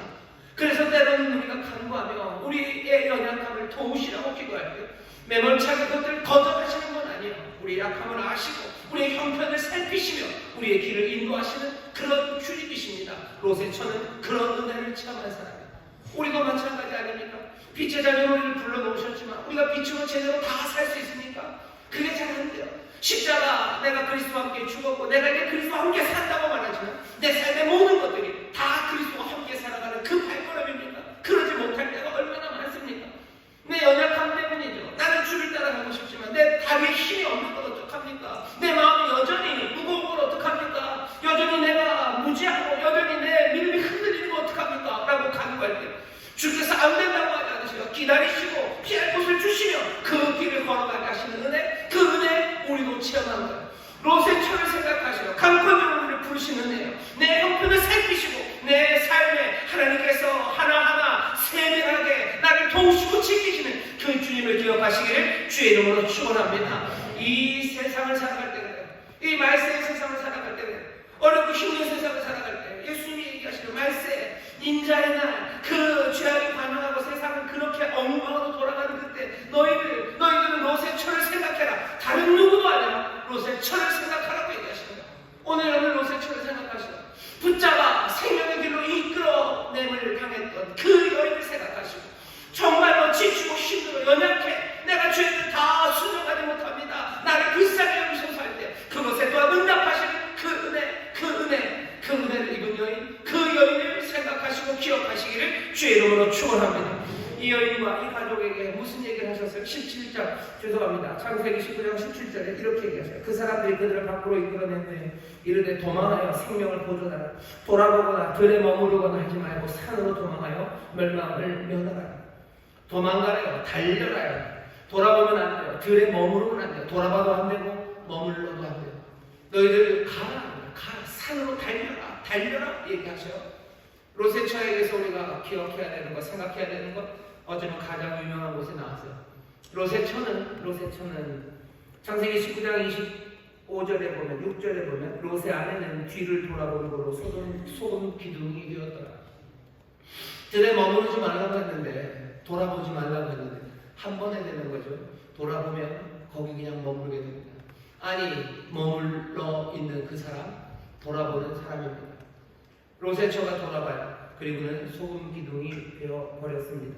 Speaker 1: 그래서 때로는 우리가 간구하며 우리의 연약함을 도우시라고 기도할 때 매몰차게 그것들을 거절하시는 건 아니에요. 우리의 약함을 아시고 우리의 형편을 살피시며 우리의 길을 인도하시는 그런 주님이십니다. 롯의 처는 그런 은혜를 체험한 사람이에요. 우리도 마찬가지 아닙니까? 빛의 자녀로 우리를 불러놓으셨지만 우리가 빛으로 제대로 다 살 수 있습니까? 그게 잘 안 돼요. 십자가 내가 그리스도와 함께 죽었고 내가 이제 그리스도와 함께 산다고 말하지만 내 삶의 모든 것들이 다 그리스도와 함께 살아가는 그 발걸음입니까? 그러지 못할 때가 얼마나 많습니까? 내 연약함 때문이죠. 나는 주를 따라가고 싶지만 내 다리에 힘이 없는 건 어떡합니까? 내 마음이 여전히 무거운 건 어떡합니까? 여전히 내가 무지하고 여전히 내 믿음이 흔들리는 건 어떡합니까? 라고 간구할 때 주께서 안 된다고 하지 않으세요. 기다리시고 강권 영혼을 부르시는 애요. 내 형편을 살피시고 내 삶에 하나님께서 하나하나 세밀하게 나를 도우시고 지키시는 그 주님을 기억하시기를 주의 이름으로 축원합니다. 이 세상을 살아갈 때는, 이 말세의 세상을 살아갈 때는, 어렵고 힘든 세상을 살아갈 때 예수님이 얘기하시는 말세, 인자의 날, 그 죄악이 관영하고 세상은 그렇게 엉망으로 돌아가는 그때 너희들은 롯의 철을 생각해라. 다른 누구도 아니라 롯의 철을 생각하라고 얘기하시는 거예요. 오늘 여러분 롯의 철을 생각하시라. 붙잡아 생명의 길로 이끌어냄을 당했던 그 여인을 생각하시고, 정말로 지치고 힘들어 연약해 내가 죄를 다 수정하지 못합니다, 나를 불쌍히 여기셔서 할 때 그것에 또한 응답하시는 그 은혜를 입은 여인, 그 여인을 생각하시고 기억하시기를 주의 이름으로 축원합니다. 이 여인과 이 가족에게 무슨 얘기를 하셨어요? 17장, 죄송합니다. 창세기 19장 17절에 이렇게 얘기하세요. 그 사람들이 그들을 밖으로 이끌어낸 후에 이르되 도망하여 생명을 보존하라. 돌아보거나 들에 머무르거나 하지 말고 산으로 도망하여 멸망을 면하라. 도망가래요. 달려라요. 돌아보면 안 돼요. 들에 머무르면 안 돼요. 돌아봐도 안 되고 머물러도 안 돼요. 너희들 가라. 산으로 달려라 얘기하셔요. 롯의 처에 대해서 우리가 기억해야 되는 것, 생각해야 되는 것, 어쩌면 가장 유명한 곳에 나왔어요. 롯의 처는 창세기 19장 25절에 보면, 6절에 보면 롯의 아내는 뒤를 돌아보는 거로 소금 기둥이 되었더라. 들에 머무르지 말라고 했는데, 돌아보지 말라고 했는데 한 번에 되는 거죠. 돌아보면 거기 그냥 머물게 됩니다. 아니, 머물러 있는 그 사람, 돌아보는 사람입니다. 롯의 처가 돌아봐요. 그리고는 소금 기둥이 되어 버렸습니다.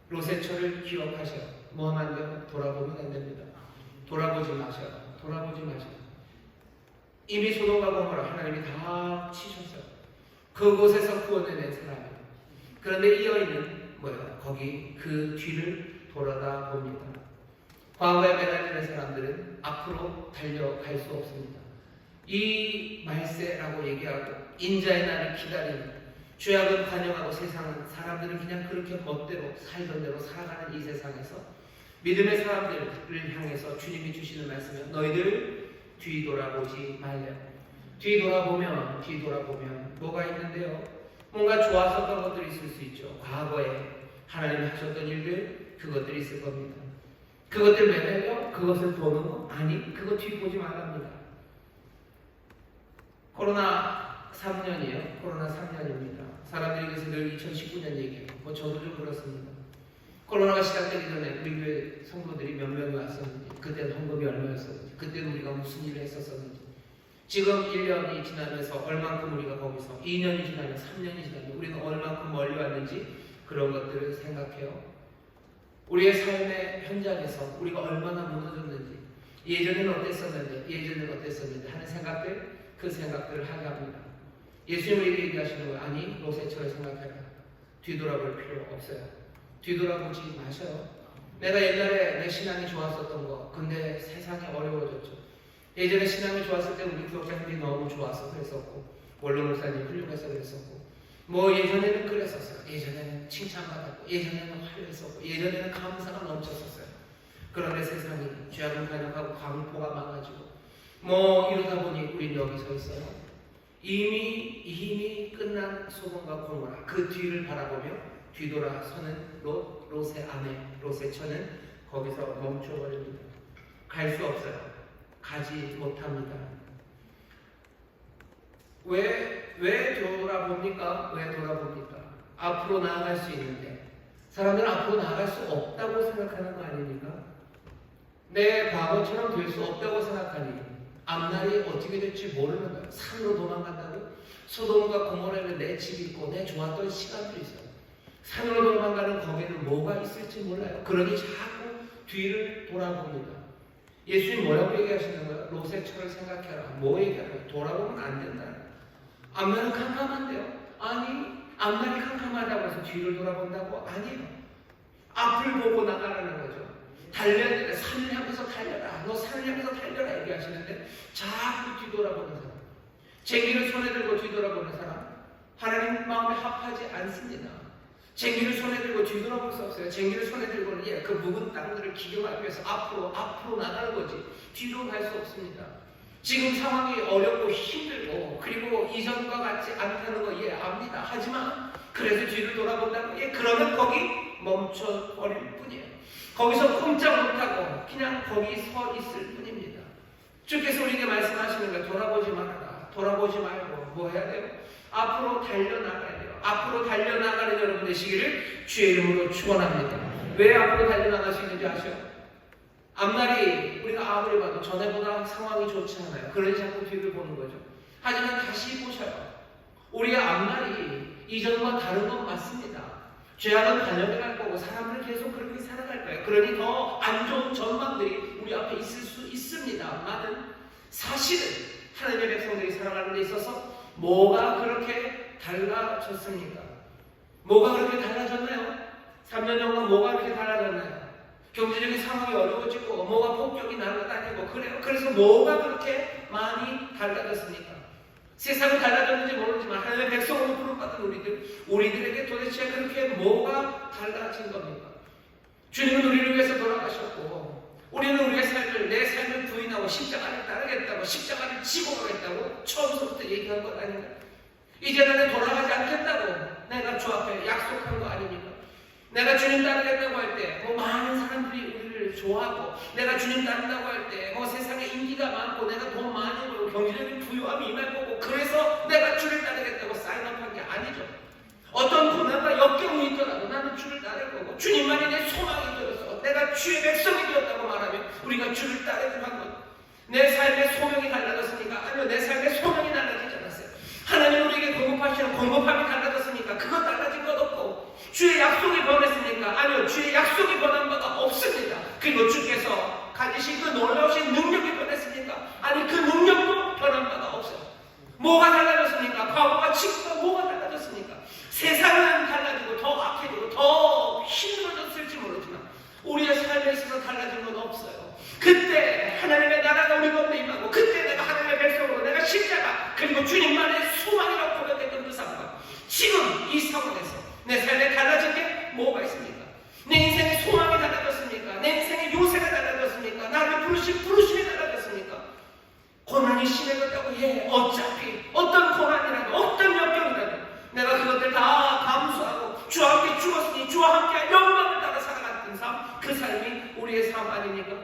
Speaker 1: 롯의 처를 기억하셔. 뭐하면 안 돼요? 돌아보면 안 됩니다. 돌아보지 마셔요. 이미 소돔과 고모라 하나님이 다 치셨어요. 그곳에서 구원해낸 사람이에요. 그런데 이 여인은 뭐예요? 거기 그 뒤를 돌아다 봅니다. 과거에 매달리는 사람들은 앞으로 달려갈 수 없습니다. 이 말세라고 얘기하고 인자의 날을 기다리는, 죄악은 관영하고 세상은, 사람들은 그냥 그렇게 멋대로 살던 대로 살아가는 이 세상에서 믿음의 사람들을 향해서 주님이 주시는 말씀은 너희들 뒤돌아보지 말래. 뒤돌아보면 뭐가 있는데요? 뭔가 좋았었던 것들이 있을 수 있죠. 과거에 하나님이 하셨던 일들, 그것들이 있을 겁니다. 그것들 매달려 그것을 보는 거? 아니, 그거 뒤보지 말랍니다. 코로나 3년입니다. 사람들이 그래서 늘 2019년 얘기해요. 뭐 저도 좀 그렇습니다. 코로나가 시작되기 전에 우리 교회 성도들이 몇 명이 왔었는지, 그때는 헌금이 얼마였었는지, 그때는 우리가 무슨 일을 했었었는지, 지금 1년이 지나면서 얼만큼 우리가 거기서 2년이 지나면 3년이 지나면 우리가 얼만큼 멀리 왔는지 그런 것들을 생각해요. 우리의 삶의 현장에서 우리가 얼마나 무너졌는지, 예전에는 어땠었는지 하는 생각들, 그 생각들을 하게 합니다. 예수님이 얘기하시는 거예요. 아니, 롯의 처를 생각해라. 뒤돌아볼 필요 없어요. 뒤돌아보지 마셔요. 내가 옛날에 내 신앙이 좋았었던 거, 근데 세상이 어려워졌죠. 예전에 신앙이 좋았을 때 우리 교육자님이 너무 좋아서 그랬었고, 원로 목사님 훌륭해서 그랬었고, 뭐 예전에는 그랬었어요. 예전에는 칭찬받았고, 예전에는 화려했었고, 예전에는 감사가 넘쳤었어요. 그런데 세상이 죄악을 관영하고 광포가 많아지고 뭐 이러다 보니 우린 여기 서 있어요. 이미 끝난 소돔과 고모라, 그 뒤를 바라보며 뒤돌아서는 롯의 아내, 롯의 처는 거기서 멈춰버립니다. 갈 수 없어요. 가지 못합니다. 왜 돌아봅니까? 앞으로 나아갈 수 있는데 사람들은 앞으로 나아갈 수 없다고 생각하는 거 아닙니까? 내 과거처럼 될 수 없다고 생각하니 앞날이 어떻게 될지 모르는 거예요. 산으로 도망간다고? 소돔과 고모라는 내 집이 있고 내 좋았던 시간도 있어요. 산으로 도망가는 거기는 뭐가 있을지 몰라요. 그러니 자꾸 뒤를 돌아봅니다. 예수님 뭐라고 얘기하시는 거예요? 롯의 처를 생각해라. 뭐 얘기하나요? 돌아보면 안 된다. 앞날은 캄캄한데요? 아니, 앞날이 캄캄하다고 해서 뒤를 돌아본다고? 아니에요. 앞을 보고 나가라는 거죠. 달려야 돼. 산을 향해서 달려라. 너 산을 향해서 달려라 얘기하시는데 자꾸 뒤돌아보는 사람, 쟁기를 손에 들고 뒤돌아보는 사람, 하나님 마음에 합하지 않습니다. 쟁기를 손에 들고 뒤돌아볼 수 없어요. 쟁기를 손에 들고는 그 묵은 땅들을 기경하기 위해서 앞으로 나가는 거지 뒤로 갈 수 없습니다. 지금 상황이 어렵고 힘들고 그리고 이전과 같지 않다는 거 압니다. 하지만 그래서 뒤를 돌아본다고 그러면 거기 멈춰버릴 뿐이에요. 거기서 꼼짝 못하고 그냥 거기 서 있을 뿐입니다. 주께서 우리에게 말씀하시는 거예요. 돌아보지 말아라. 돌아보지 말고 뭐 해야 돼요? 앞으로 달려나가야 돼요. 앞으로 달려나가는 여러분 되시기를 주의 이름으로 축원합니다. 왜 앞으로 달려나갈 수 있는지 아셔요? 앞날이 우리가 아무리 봐도 전에보다 상황이 좋지 않아요. 그러니 자꾸 뒤를 보는 거죠. 하지만 다시 보셔요. 우리의 앞날이 이전과 다른 건 맞습니다. 죄악은 반영해 갈 거고 사람들은 계속 그렇게 살아갈 거예요. 그러니 더 안 좋은 전망들이 우리 앞에 있을 수 있습니다만은 사실은 하나님의 백성들이 살아가는 데 있어서 뭐가 그렇게 달라졌습니까? 뭐가 그렇게 달라졌나요? 3년 전과 뭐가 그렇게 달라졌나요? 경제적인 상황이 어려워지고 뭐가 폭격이 날아다니고 그래요. 그래서 뭐가 그렇게 많이 달라졌습니까? 세상은 달라졌는지 모르지만 하나님의 백성으로 부름받은 우리들에게 도대체 그렇게 뭐가 달라진 겁니까? 주님은 우리를 위해서 돌아가셨고 우리는 우리의 삶을 내 삶을 부인하고 십자가를 따르겠다고 십자가를 지고 가겠다고 처음부터 얘기한 것 아닌가? 이제 나는 돌아가지 않겠다고 내가 주 앞에 약속한 거 아닙니까? 내가 주님 따르겠다고 할 때 뭐 많은 사람들이 우리를 좋아하고 내가 주님 따른다고 할 때 뭐 세상에 인기가 많고 내가 돈 많이 벌고 경제적인 부유함이 임할 거고 그래서 내가 주를 따르겠다고 사인업한 게 아니죠. 어떤 고난과 역경이 있더라도 나는 주를 따를 거고 주님만이 내 소망이 되어서 내가 주의 백성이 되었다고 말하면 우리가 주를 따르기로 한 것. 내 삶의 소명이 달라졌으니까 아니요 내 삶의 소명이 달라지지 않았어요. 하나님 우리에게 공급하시는 공급함이 달라졌으니까 그것 달라진 것 없고 주의 약속이 변했습니까? 아니요 주의 약속이 변한 바가 없습니다. 그리고 주께서 가지신 그 놀라우신 능력이 변했습니까? 아니 그 능력도 변한 바가 없어요. 뭐가 달라졌습니까? 과거와 지금과 뭐가 달라졌습니까? 세상은 달라지고 더 악해지고 더 힘들어졌을지 모르지만 우리의 삶에 있어서 달라진 건 없어요. 그때 하나님의 나라가 우리 가운데 임하고 그때 내가 하나님의 백성으로 내가 십자가 그리고 주님만의 소망이라고 고백했던 그 상황 지금 이 상황에서 내 삶에 달라진 게 뭐가 있습니까? 내 인생의 소망이 달라졌습니까? 내 인생의 요새가 달라졌습니까? 나를 부르심이 달라졌습니까? 고난이 심해졌다고 어차피 어떤 고난이라도 어떤 역경이라도 내가 그것들 다 감수하고 주와 함께 죽었으니 주와 함께 영광을 따라 살아갔던 삶 그 삶이 우리의 삶 아닙니까?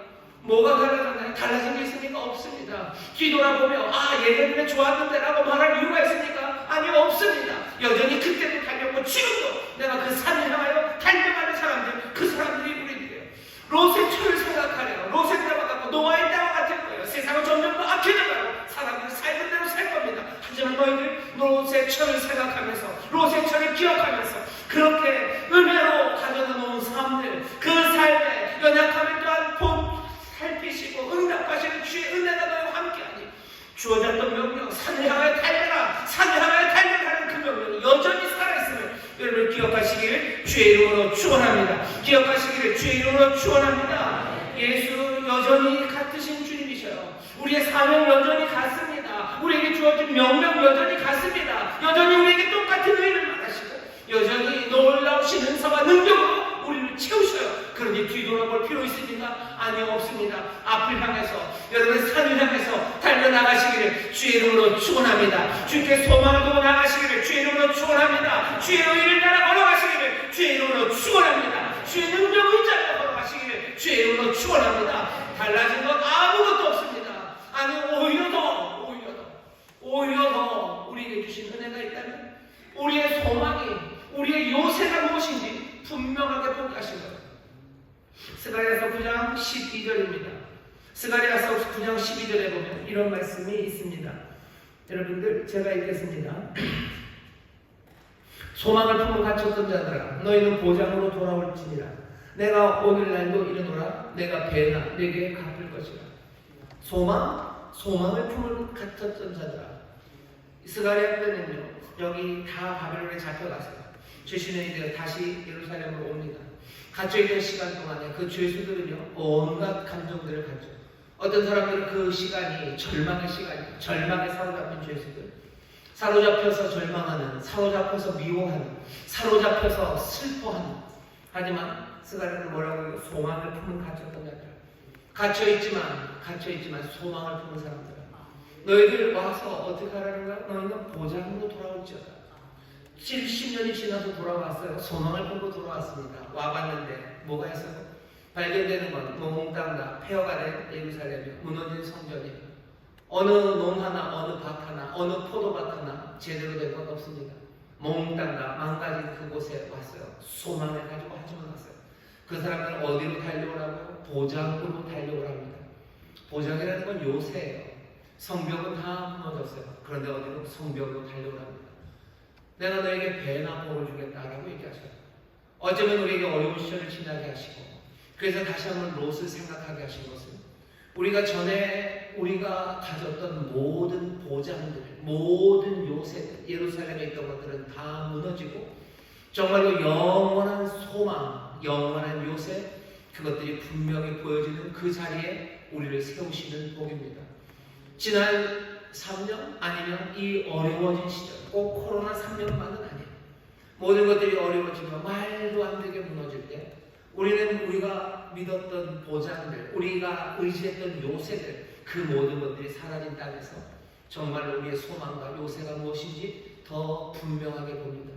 Speaker 1: 뭐가 달라졌나요? 달라진 게 있습니까? 없습니다. 뒤돌아보며 예전에 좋았는데 라고 말할 이유가 있습니까? 아니요 없습니다. 여전히 그때도 달렸고 지금도 내가 그 산을 향하여 달려가는 사람들 그 사람들이 우리들이에요. 롯의 철을 생각하래요. 롯의 때와 같고 노아의 때와 같을 거예요. 세상은 점점 더 악해져가고 사람들은 살던 대로 살 겁니다. 하지만 너희들 롯의 철을 생각하면서 롯의 철을 기억하면서 그렇게 은혜로 가져놓은 삶들 그 삶에 연약함을 또한 살피시고 응답하시는 주의 은혜가 너희와 함께하니 주어졌던 명령 산을 향하여 달려라 산을 향하여 달려라는 그 명령이 여전히 살아있음을 여러분 기억하시기를 주의 이름으로 축원합니다. 기억하시기를 주의 이름으로 축원합니다. 예수 여전히 같으신 주님이셔요. 우리의 사명 여전히 같습니다. 우리에게 주어진 명령 여전히 같습니다. 여전히 우리에게 똑같은 의를 말하시고 여전히 놀라우신 은사와 능력으로 우리를 채우셔요. 그러니 뒤돌아볼 필요 있습니까? 아니요 없습니다. 앞을 향해서 여러분 산을 향해서 달려나가시기를 주의 이름으로 축원합니다. 주께 소망을 두고 나가시기를 주의 이름으로 축원합니다. 주의 의를 따라 걸어가시기를 주의 이름으로 축원합니다. 주의 능력 의자로 걸어가시기를 주의 이름으로 축원합니다. 달라진 건 아무것도 없습니다. 아니 오히려 더 우리에게 주신 은혜가 있다면 우리의 소망이 우리의 요새가 무엇인지 분명하게 보게 하신 거예요. 스가랴서 9장 12절입니다. 스가랴서 9장 12절에 보면 이런 말씀이 있습니다. 여러분들 제가 읽겠습니다. 소망을 품어 갇혔던 자들아 너희는 보장으로 돌아올지니라. 내가 오늘날도 이르노라. 내가 배나 내게 갚을 것이라. 소망을 품어 갇혔던 자들아. 스가랴 때는요 여기 다 바벨론에 잡혀갔어요. 죄신의 되어 다시 예루살렘으로 옵니다. 갇혀있던 시간 동안에 그 죄수들은요 온갖 감정들을 가져. 어떤 사람들은 그 시간이 절망의 시간이에요. 절망에 사로잡힌 죄수들, 사로잡혀서 절망하는, 사로잡혀서 미워하는, 사로잡혀서 슬퍼하는. 하지만 스가랴는 뭐라고 해요? 소망을 품은 갇혔던 자들. 갇혀있지만 소망을 품은 사람들. 너희들 와서 어떻게 하라는 거야? 너희는 보장으로 돌아올지어다. 70년이 지나서 돌아왔어요. 소망을 보고 돌아왔습니다. 와봤는데 뭐가 있어요? 발견되는 건 몽땅 폐허가 된 예루살렘이 무너진 성전이 어느 농 하나, 어느 밭 하나, 어느 포도밭 하나 제대로 된 건 없습니다. 몽땅 다 망가진 그곳에 왔어요. 소망을 가지고 하지만 왔어요. 그 사람들은 어디로 달려오라고요? 보장으로 달려오랍니다. 보장이라는 건 요새예요. 성벽은 다 무너졌어요. 그런데 어디로? 성벽으로 달려오랍니다. 내가 너에게 배나 복을 주겠다라고 얘기하셔요. 어쩌면 우리에게 어려운 시절을 지나게 하시고, 그래서 다시 한번 롯을 생각하게 하신 것은 우리가 전에 우리가 가졌던 모든 보장들, 모든 요새들, 예루살렘에 있던 것들은 다 무너지고 정말로 영원한 소망, 영원한 요새, 그것들이 분명히 보여지는 그 자리에 우리를 세우시는 복입니다. 지난 3년 아니면 이 어려워진 시절, 꼭 코로나 3년만은 아니에요. 모든 것들이 어려워지며 말도 안 되게 무너질 때 우리는 우리가 믿었던 보장들, 우리가 의지했던 요새들, 그 모든 것들이 사라진 땅에서 정말로 우리의 소망과 요새가 무엇인지 더 분명하게 봅니다.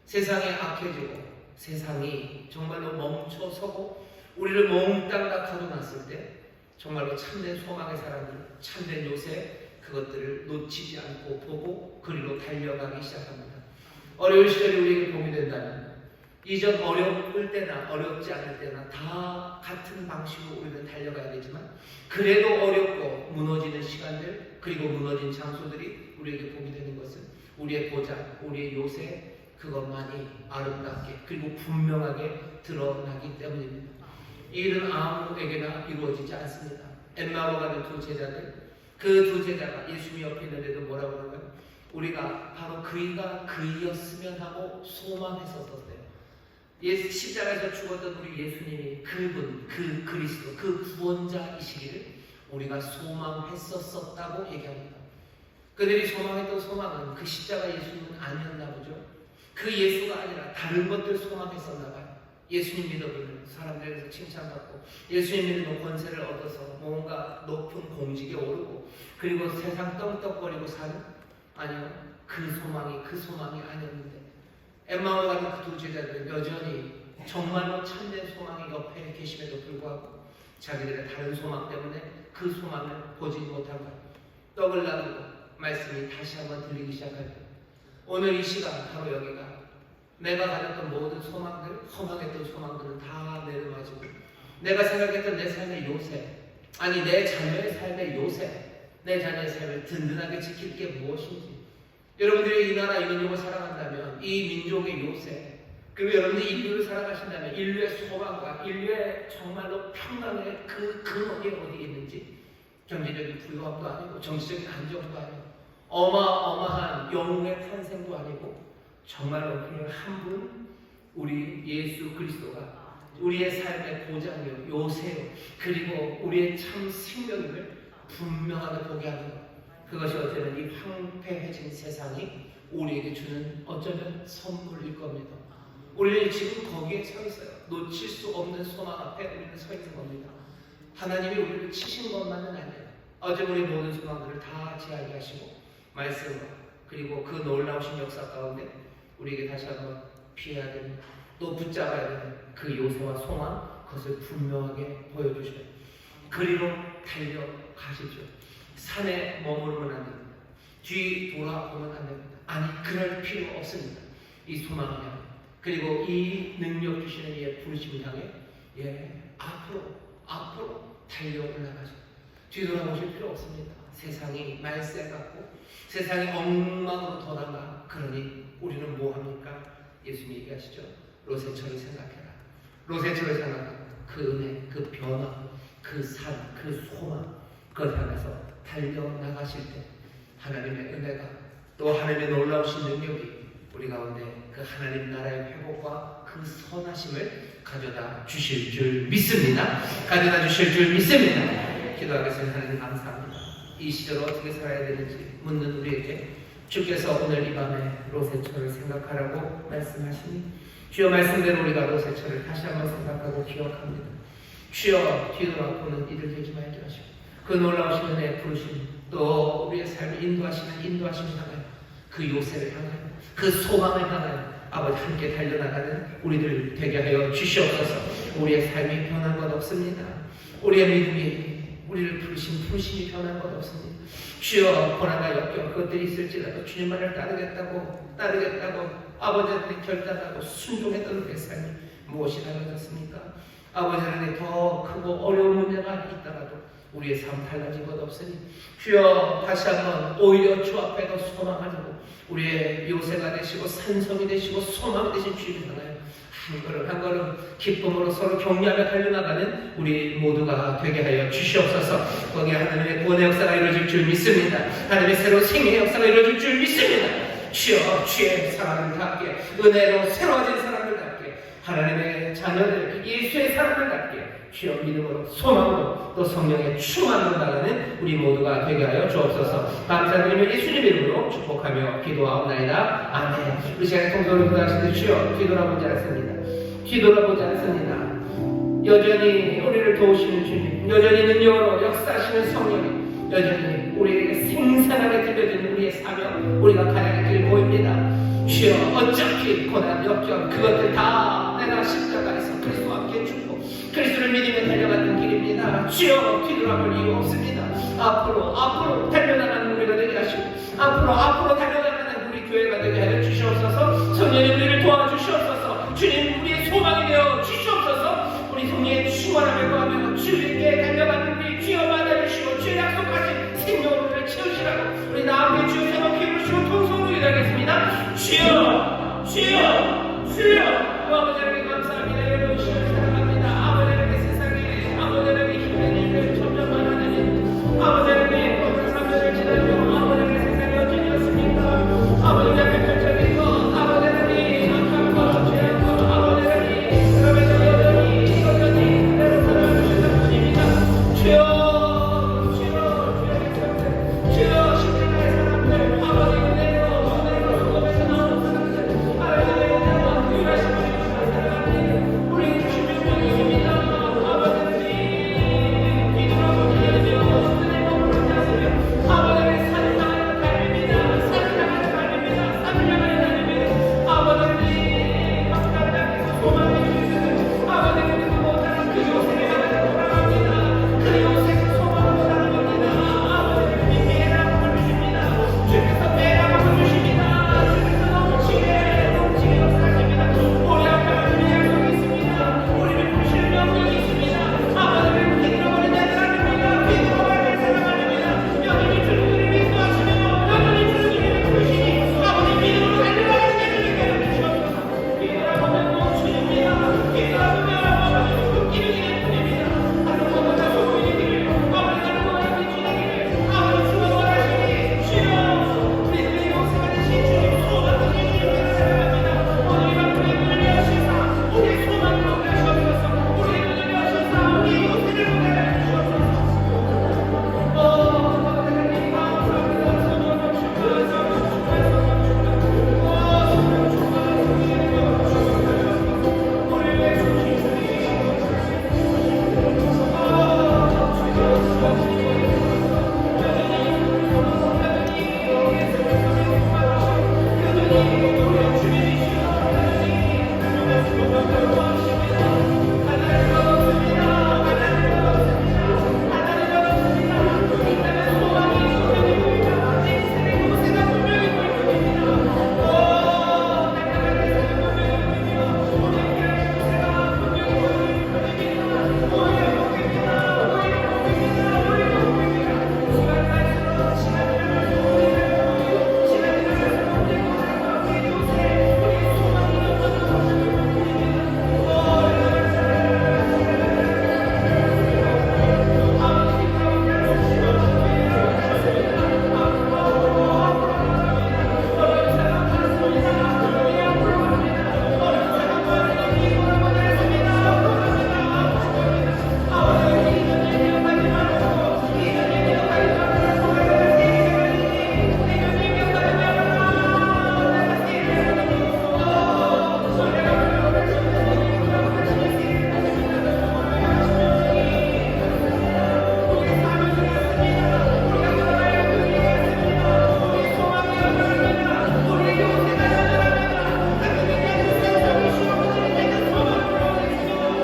Speaker 1: 세상이 악해지고 세상이 정말로 멈춰서고 우리를 몽땅 다 가둬놨을 때 정말로 참된 소망의 사람들, 참된 요새, 그것들을 놓치지 않고 보고 그리로 달려가기 시작합니다. 어려운 시절이 우리에게 도움이 된다면 이전 어려울 때나 어렵지 않을 때나 다 같은 방식으로 우리는 달려가야되지만 그래도 어렵고 무너지는 시간들 그리고 무너진 장소들이 우리에게 도움이 되는 것은 우리의 보장, 우리의 요새, 그것만이 아름답게 그리고 분명하게 드러나기 때문입니다. 이 일은 아무에게나 이루어지지 않습니다. 엠마오로 가는 두 제자들, 그 두 제자가 예수님 옆에 있는데도 뭐라고 하나요? 우리가 바로 그이가 그이였으면 하고 소망했었었대요. 십자가에서 죽었던 우리 예수님이 그분, 그 그리스도, 그 구원자이시기를 우리가 소망했었었다고 얘기합니다. 그들이 소망했던 소망은 그 십자가 예수님은 아니었나 보죠. 그 예수가 아니라 다른 것들 소망했었나 봐요. 예수님 믿어보는 사람들에서 칭찬받고 예수님 믿는 권세를 얻어서 뭔가 높은 공직에 오르고 그리고 세상 떵떵거리고 사는, 아니요, 그 소망이 아니었는데 엠마오 가는 그 두 제자들은 여전히 정말로 참된 소망이 옆에 계심에도 불구하고 자기들의 다른 소망 때문에 그 소망을 보지 못한 거예요. 떡을 나누고 말씀이 다시 한번 들리기 시작할 때 오늘 이 시간 바로 여기가 내가 가졌던 모든 소망들, 허망했던 소망들은 다 내려가지고 내가 생각했던 내 삶의 요새, 아니 내 자녀의 삶의 요새, 내 자녀의 삶을 든든하게 지킬 게 무엇인지, 여러분들이 이 나라 이 민족을 사랑한다면 이 민족의 요새, 그리고 여러분들이 인류를 사랑하신다면 인류의 소망과 인류의 정말로 평강의 그 근원이 어디에 있는지, 경제적인 부유함도 아니고 정치적인 안정도 아니고 어마어마한 영웅의 탄생도 아니고 정말로 그냥 한 분, 우리 예수 그리스도가 우리의 삶의 보장이요, 요새요, 그리고 우리의 참 생명임을 분명하게 보게 하는 것. 그것이 어쩌면 이 황폐해진 세상이 우리에게 주는 어쩌면 선물일 겁니다. 우리는 지금 거기에 서 있어요. 놓칠 수 없는 소망 앞에 우리는 서 있는 겁니다. 하나님이 우리를 치신 것만은 아니에요. 어제 우리 모든 소망들을 다 제하게 하시고 말씀과 그리고 그 놀라우신 역사 가운데 우리에게 다시 한번 피해야 됩니다. 또 붙잡아야 되는 그 요새와 소망, 그것을 분명하게 보여주시고 그리로 달려가십시오. 산에 머무르면 안 됩니다. 뒤 돌아보면 안 됩니다. 아니, 그럴 필요 없습니다. 이 소망을 향해, 그리고 이 능력 주시는 이의 부르심을 향해 앞으로 달려 올라가죠. 뒤돌아보실 필요 없습니다. 세상이 말세 같고 세상이 엉망으로 돌아가. 그러니 우리는 뭐합니까? 예수님이 얘기하시죠. 롯의처를 생각해라. 롯의처를 생각합니다. 그 은혜, 그 변화, 그 산, 그 소망, 그것 향해서 달려나가실 때 하나님의 은혜가 또 하나님의 놀라우신 능력이 우리 가운데 그 하나님 나라의 회복과 그 선하심을 가져다 주실 줄 믿습니다. 가져다 주실 줄 믿습니다. 기도하겠습니다. 하나님 감사합니다. 이 시절 어떻게 살아야 되는지 묻는 우리에게 주께서 오늘 이 밤에 롯의 처를 생각하라고 말씀하시니 주여 말씀대로 우리가 롯의 처를 다시 한번 생각하고 기억합니다. 주여 뒤돌아보는 이들 되지 말게 하시고 그 놀라우신 은혜에 부르신 또 우리의 삶을 인도하시는 향하여 그 요새를 향하여 그 소망을 향하여 아버지 함께 달려나가는 우리들 되게 하여 주시옵소서. 우리의 삶이 변한 것 없습니다. 우리의 믿음이 우리를 부르신 부르심이 변한 것 없습니다. 주여 고난과 역경 그것들이 있을지라도 주님만을 따르겠다고 아버지한테 결단하고 순종했던 우리의 삶이 무엇이 달라졌습니까? 아버지 하나님 더 크고 어려운 문제가 있더라도 우리의 삶 달라진 것 없으니 주여 다시 한번 오히려 주 앞에 더 소망을 두고 우리의 요새가 되시고 산성이 되시고 소망이 되신 주님을 향하여 한 걸음 한 걸음 기쁨으로 서로 격려하며 달려나가는 우리 모두가 되게 하여 주시옵소서. 거기에 하나님의 구원의 역사가 이루어질 줄 믿습니다. 하나님의 새로운 생명의 역사가 이루어질 줄 믿습니다. 주여 주의 사람들답게 은혜로 새로워진 사람들답게 하나님의 자녀들 예수의 사람들답게 주여 믿음으로 소망으로 또 성령의 충만으로 나가는 우리 모두가 되게 하여 주옵소서. 감사드리며 예수님 이름으로 축복하며 기도하옵나이다. 아멘. 우리 시간에 통성으로 기도하시듯 주여 뒤돌아보지 않습니다. 뒤돌아보지 않습니다. 여전히 우리를 도우시는 주님, 여전히 능력으로 역사하시는 성령님, 여전히 우리에게 생생하게 들려지는 우리의 사명, 우리가 가야 할 길 보입니다. 주여 어차피 고난, 역경 그것들 다 내가 십자가에서 그리스도와 함께 죽고 그리스도를 믿으며 달려가는 길입니다. 주여 뒤돌아볼 이유 없습니다. 앞으로 달려나가는 우리가 되게 하시고 앞으로 달려나가는 우리 교회가 되게 하여 주시옵소서. 성령님 우리를 도와주시옵소서. 주님 우리의 소망이 되어 주시옵소서. 우리 성령의 충만함을 구하며 주님께 달려가는 우리 주여 받아주시고 주의 약속하신 생명을 채우시라고 우리 나아가게 주여 새롭게 이루시고 통성으로 기도하겠습니다. 주여